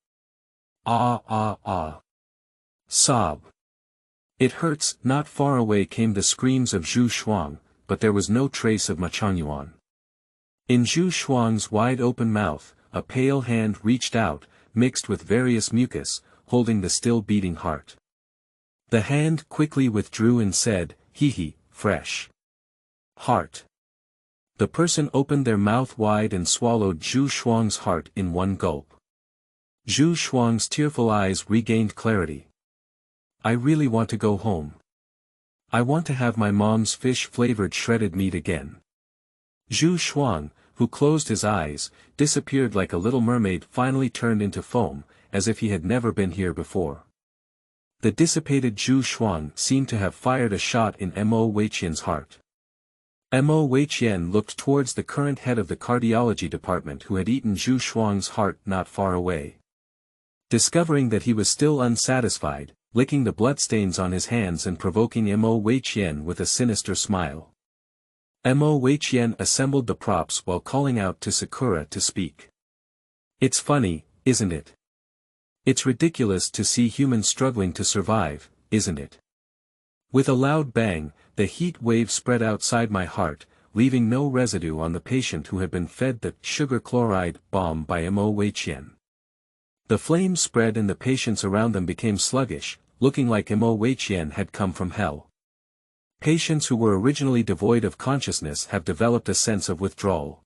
Ah ah ah. Sob. It hurts. Not far away came the screams of Zhu Shuang, but there was no trace of Ma Changyuan. In Zhu Shuang's wide-open mouth, a pale hand reached out, mixed with various mucus, holding the still-beating heart. The hand quickly withdrew and said, "Hee, fresh heart." The person opened their mouth wide and swallowed Zhu Shuang's heart in one gulp. Zhu Shuang's tearful eyes regained clarity. I really want to go home. I want to have my mom's fish-flavored shredded meat again. Zhu Shuang, who closed his eyes, disappeared like a little mermaid, finally turned into foam, as if he had never been here before. The dissipated Zhu Shuang seemed to have fired a shot in Mo Weiqian's heart. Mo Weiqian looked towards the current head of the cardiology department who had eaten Zhu Shuang's heart not far away. Discovering that he was still unsatisfied, licking the bloodstains on his hands and provoking Mo Weiqian with a sinister smile. Mo Weiqian assembled the props while calling out to Sakura to speak. It's funny, isn't it? It's ridiculous to see humans struggling to survive, isn't it? With a loud bang, the heat wave spread outside my heart, leaving no residue on the patient who had been fed the sugar chloride bomb by Mo Weiqian. The flames spread and the patients around them became sluggish, looking like Mo Weiqian had come from hell. Patients who were originally devoid of consciousness have developed a sense of withdrawal.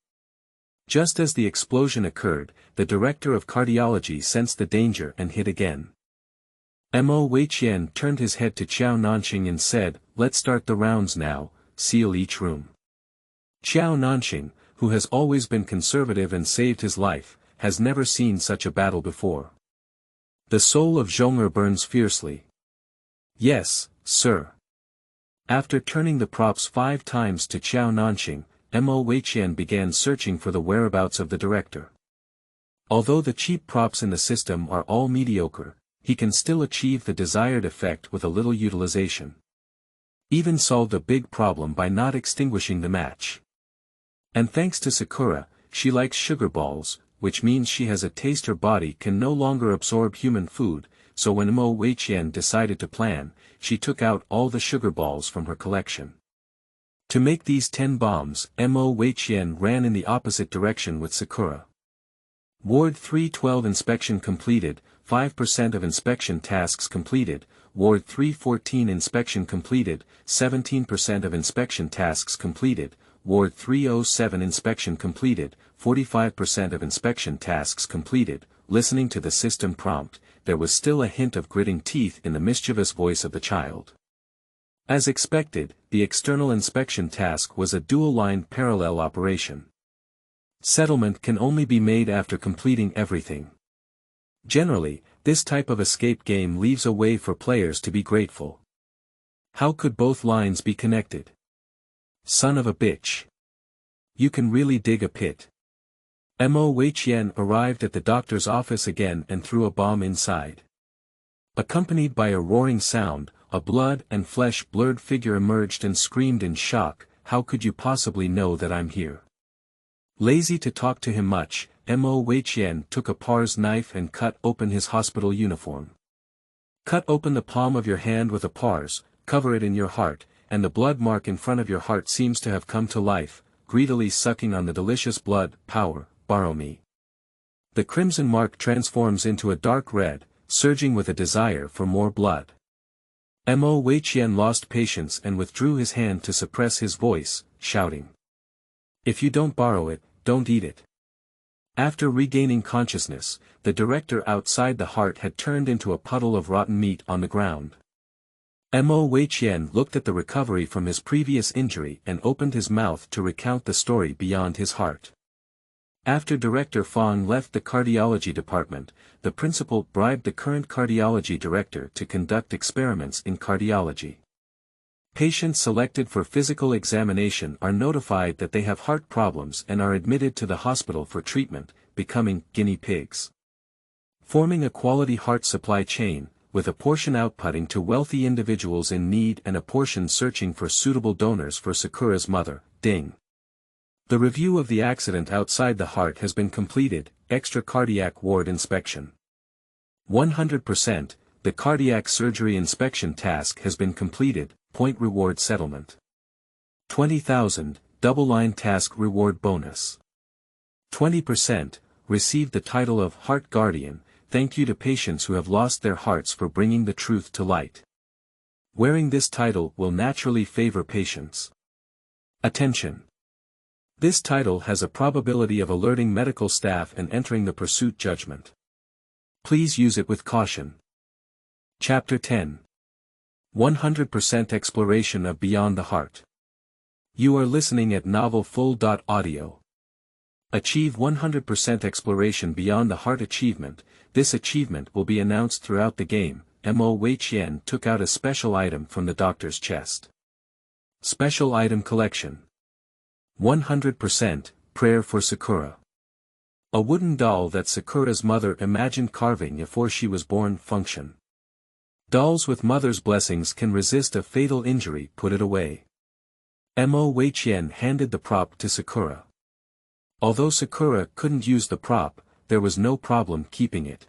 Just as the explosion occurred, the director of cardiology sensed the danger and hit again. Mo Weiqian turned his head to Xiao Nanqing and said, "Let's start the rounds now, seal each room." Xiao Nanxing, who has always been conservative and saved his life, has never seen such a battle before. The soul of Zhong'er burns fiercely. Yes, sir. After turning the props 5 times to Xiao Nanxing, Mo Weiqian began searching for the whereabouts of the director. Although the cheap props in the system are all mediocre, he can still achieve the desired effect with a little utilization. Even solved a big problem by not extinguishing the match. And thanks to Sakura, she likes sugar balls, which means she has a taste her body can no longer absorb human food, so when Mo Weiqian decided to plan, she took out all the sugar balls from her collection. To make these 10 bombs, Mo Weiqian ran in the opposite direction with Sakura. Ward 312 inspection completed, 5% of inspection tasks completed, Ward 314 inspection completed, 17% of inspection tasks completed, Ward 307 inspection completed, 45% of inspection tasks completed. Listening to the system prompt, there was still a hint of gritting teeth in the mischievous voice of the child. As expected, the external inspection task was a dual-line parallel operation. Settlement can only be made after completing everything. Generally, this type of escape game leaves a way for players to be grateful. How could both lines be connected? Son of a bitch. You can really dig a pit. Mo Weiqian arrived at the doctor's office again and threw a bomb inside. Accompanied by a roaring sound, a blood and flesh blurred figure emerged and screamed in shock, "How could you possibly know that I'm here?" Lazy to talk to him much, Mo Weiqian took a par's knife and cut open his hospital uniform. Cut open the palm of your hand with a par's, cover it in your heart, and the blood mark in front of your heart seems to have come to life, greedily sucking on the delicious blood. Power, borrow me. The crimson mark transforms into a dark red, surging with a desire for more blood. Mo Weiqian lost patience and withdrew his hand to suppress his voice, shouting, "If you don't borrow it, don't eat it." After regaining consciousness, the director outside the heart had turned into a puddle of rotten meat on the ground. Mo Weiqian looked at the recovery from his previous injury and opened his mouth to recount the story beyond his heart. After Director Fong left the cardiology department, the principal bribed the current cardiology director to conduct experiments in cardiology. Patients selected for physical examination are notified that they have heart problems and are admitted to the hospital for treatment, becoming guinea pigs. Forming a quality heart supply chain, with a portion outputting to wealthy individuals in need and a portion searching for suitable donors for Sakura's mother, Ding. The review of the accident outside the heart has been completed, extra cardiac ward inspection. 100%, the cardiac surgery inspection task has been completed, point reward settlement. 20,000, double-line task reward bonus. 20%, received the title of Heart Guardian, thank you to patients who have lost their hearts for bringing the truth to light. Wearing this title will naturally favor patients. Attention! This title has a probability of alerting medical staff and entering the pursuit judgment. Please use it with caution. Chapter 10. 100% Exploration of Beyond the Heart. You are listening at novelfull.audio. Achieve 100% exploration beyond the heart achievement. This achievement will be announced throughout the game. Mo Weiqian took out a special item from the doctor's chest. Special item collection. 100%, prayer for Sakura. A wooden doll that Sakura's mother imagined carving before she was born. Function. Dolls with mother's blessings can resist a fatal injury. Put it away. Mo Weiqian handed the prop to Sakura. Although Sakura couldn't use the prop, there was no problem keeping it.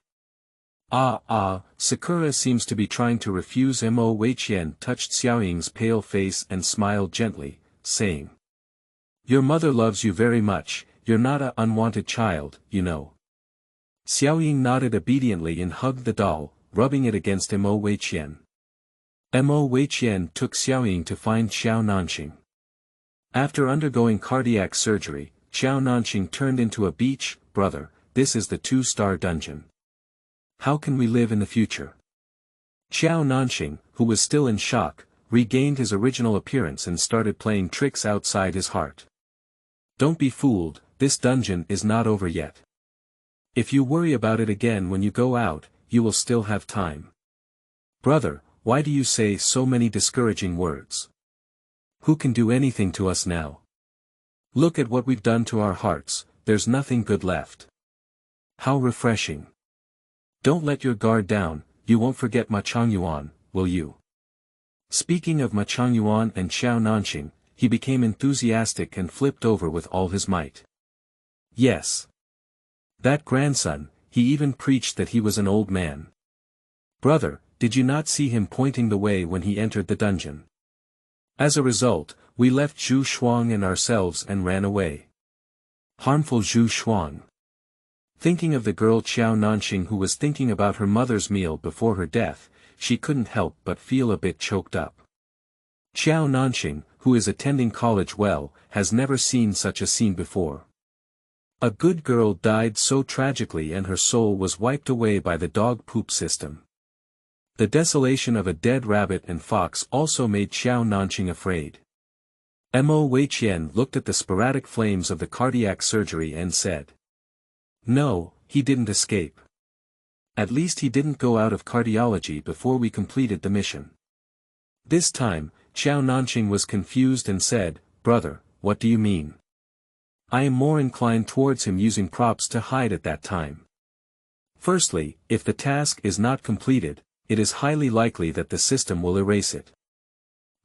Sakura seems to be trying to refuse. Mo Weiqian touched Xiaoying's pale face and smiled gently, saying, "Your mother loves you very much, you're not an unwanted child, you know." Xiaoying nodded obediently and hugged the doll, rubbing it against Mo Weiqian. Mo Weiqian took Xiaoying to find Xiao Nanxing. After undergoing cardiac surgery, Xiao Nanxing turned into a beach. "Brother, this is the 2-star dungeon. How can we live in the future?" Xiao Nanxing, who was still in shock, regained his original appearance and started playing tricks outside his heart. Don't be fooled, this dungeon is not over yet. If you worry about it again when you go out, you will still have time. Brother, why do you say so many discouraging words? Who can do anything to us now? Look at what we've done to our hearts, there's nothing good left. How refreshing. Don't let your guard down, you won't forget Ma Changyuan, will you? Speaking of Ma Changyuan and Xiao Nanxing, he became enthusiastic and flipped over with all his might. Yes. That grandson, he even preached that he was an old man. Brother, did you not see him pointing the way when he entered the dungeon? As a result, we left Zhu Shuang and ourselves and ran away. Harmful Zhu Shuang. Thinking of the girl Xiao Nanxing who was thinking about her mother's meal before her death, she couldn't help but feel a bit choked up. Xiao Nanxing, who is attending college well, has never seen such a scene before. A good girl died so tragically and her soul was wiped away by the dog poop system. The desolation of a dead rabbit and fox also made Xiao Nanxing afraid. Mo Weiqian looked at the sporadic flames of the cardiac surgery and said. No, he didn't escape. At least he didn't go out of cardiology before we completed the mission. This time, Xiao Nanxing was confused and said, Brother, what do you mean? I am more inclined towards him using props to hide at that time. Firstly, if the task is not completed, it is highly likely that the system will erase it.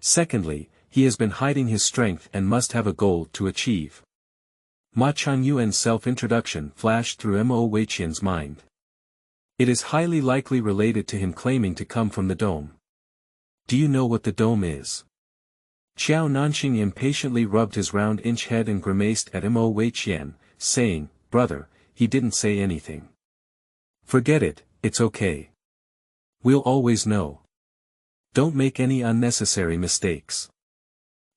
Secondly, he has been hiding his strength and must have a goal to achieve. Ma Changyuan's self-introduction flashed through Mo Weiqian's mind. It is highly likely related to him claiming to come from the dome. Do you know what the dome is? Xiao Nanxing impatiently rubbed his round inch head and grimaced at Mo Weiqian, saying, Brother, he didn't say anything. Forget it, it's okay. We'll always know. Don't make any unnecessary mistakes.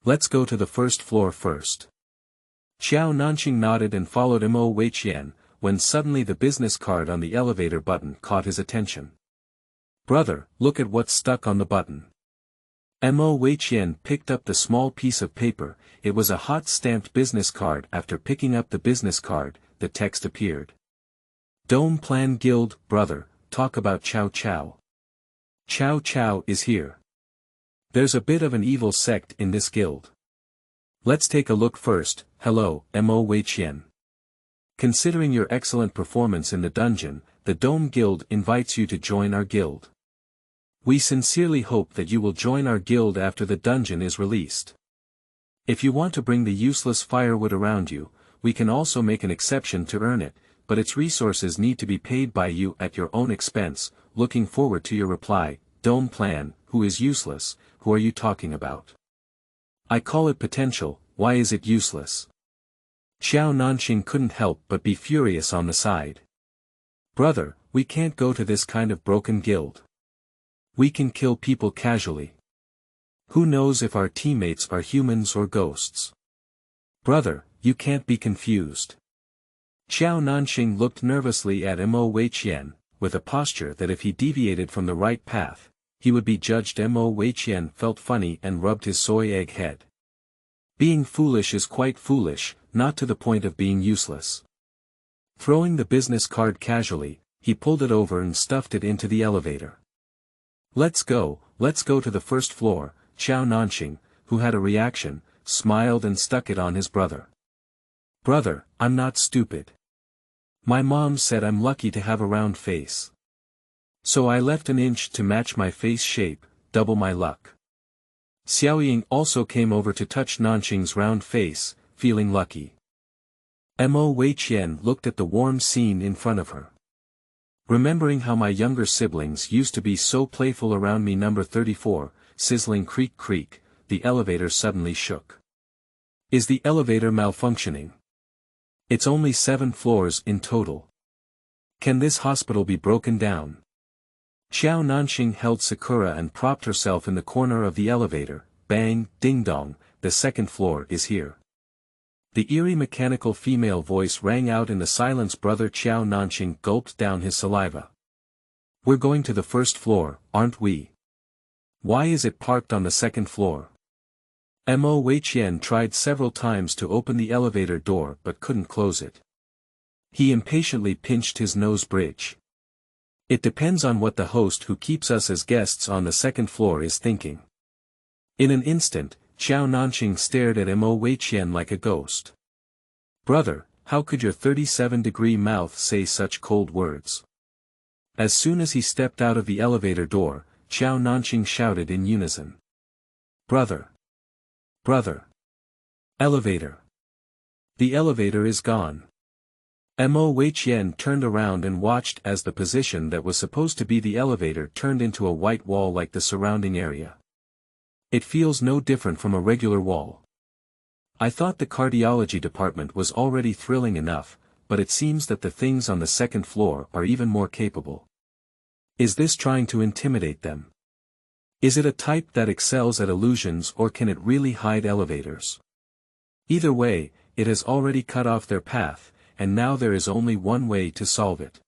Let's go to the first floor first. Xiao Nanxing nodded and followed Mo Weiqian, when suddenly the business card on the elevator button caught his attention. Brother, look at what's stuck on the button. Mo Weiqian picked up the small piece of paper. It was a hot stamped business card. After picking up the business card, the text appeared. Dome Plan Guild, brother, talk about Chow Chow. Chow Chow is here. There's a bit of an evil sect in this guild. Let's take a look first. Hello, Mo Weiqian. Considering your excellent performance in the dungeon, the Dome Guild invites you to join our guild. We sincerely hope that you will join our guild after the dungeon is released. If you want to bring the useless firewood around you, we can also make an exception to earn it, but its resources need to be paid by you at your own expense. Looking forward to your reply. Dome Plan, who is useless, who are you talking about? I call it potential, why is it useless? Xiao Nanxing couldn't help but be furious on the side. Brother, we can't go to this kind of broken guild. We can kill people casually. Who knows if our teammates are humans or ghosts? Brother, you can't be confused. Xiao Nanxing looked nervously at Mo Weiqian, with a posture that if he deviated from the right path, he would be judged. Mo Weiqian felt funny and rubbed his soy egg head. Being foolish is quite foolish, not to the point of being useless. Throwing the business card casually, he pulled it over and stuffed it into the elevator. Let's go to the first floor. Xiao Nanxing, who had a reaction, smiled and stuck it on his brother. Brother, I'm not stupid. My mom said I'm lucky to have a round face. So I left an inch to match my face shape, double my luck. Xiaoying also came over to touch Nanxing's round face, feeling lucky. Mo Weiqian looked at the warm scene in front of her. Remembering how my younger siblings used to be so playful around me. Number 34, sizzling creak creak, the elevator suddenly shook. Is the elevator malfunctioning? It's only 7 floors in total. Can this hospital be broken down? Xiao Nanxing held Sakura and propped herself in the corner of the elevator. Bang, ding dong, the second floor is here. The eerie mechanical female voice rang out in the silence. Brother Xiao Nanxing gulped down his saliva. We're going to the first floor, aren't we? Why is it parked on the second floor? Mo Weiqian tried several times to open the elevator door but couldn't close it. He impatiently pinched his nose bridge. It depends on what the host who keeps us as guests on the second floor is thinking. In an instant, Xiao Nanqing stared at Mo Weiqian like a ghost. Brother, how could your 37-degree mouth say such cold words? As soon as he stepped out of the elevator door, Xiao Nanqing shouted in unison. Brother! Brother! Elevator! The elevator is gone. Mo Weiqian turned around and watched as the position that was supposed to be the elevator turned into a white wall like the surrounding area. It feels no different from a regular wall. I thought the cardiology department was already thrilling enough, but it seems that the things on the second floor are even more capable. Is this trying to intimidate them? Is it a type that excels at illusions, or can it really hide elevators? Either way, it has already cut off their path, and now there is only one way to solve it.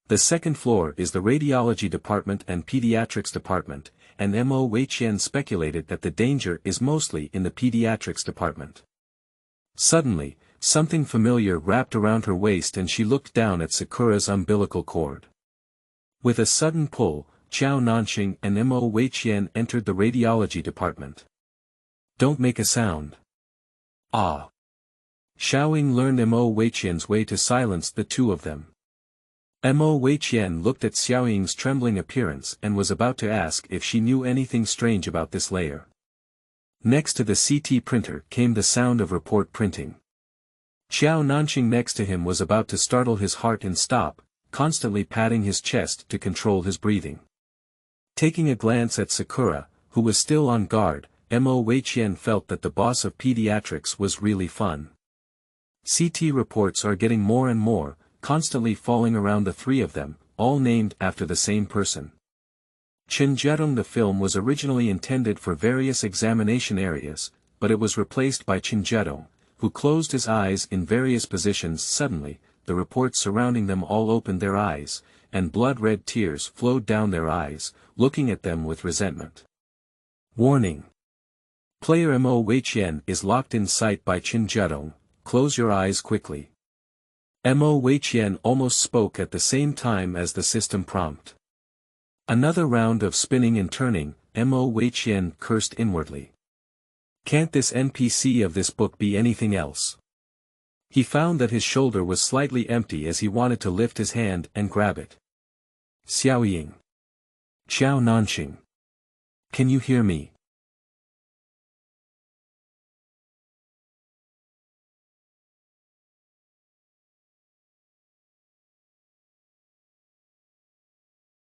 The second floor is the radiology department and pediatrics department, and Mo Weiqian speculated that the danger is mostly in the pediatrics department. Suddenly, something familiar wrapped around her waist and she looked down at Sakura's umbilical cord. With a sudden pull, Xiao Nanqing and Mo Weiqian entered the radiology department. Don't make a sound. Ah! Xiaoying learned Mo Weiqian's way to silence the two of them. Mo Weiqian looked at Xiaoying's trembling appearance and was about to ask if she knew anything strange about this layer. Next to the CT printer came the sound of report printing. Xiao Nanqing next to him was about to startle his heart and stop, constantly patting his chest to control his breathing. Taking a glance at Sakura, who was still on guard, Mo Weiqian felt that the boss of pediatrics was really fun. CT reports are getting more and more, constantly falling around the three of them, all named after the same person. Qinjedong. The film was originally intended for various examination areas, but it was replaced by Qinjedong, who closed his eyes in various positions. Suddenly, the reports surrounding them all opened their eyes, and blood-red tears flowed down their eyes, looking at them with resentment. Warning! Player Mo Weiqian is locked in sight by Qinjedong. Close your eyes quickly. Mo Weiqian almost spoke at the same time as the system prompt. Another round of spinning and turning, Mo Weiqian cursed inwardly. Can't this NPC of this book be anything else? He found that his shoulder was slightly empty as he wanted to lift his hand and grab it. Xiaoying. Xiao Nanqing. Can you hear me?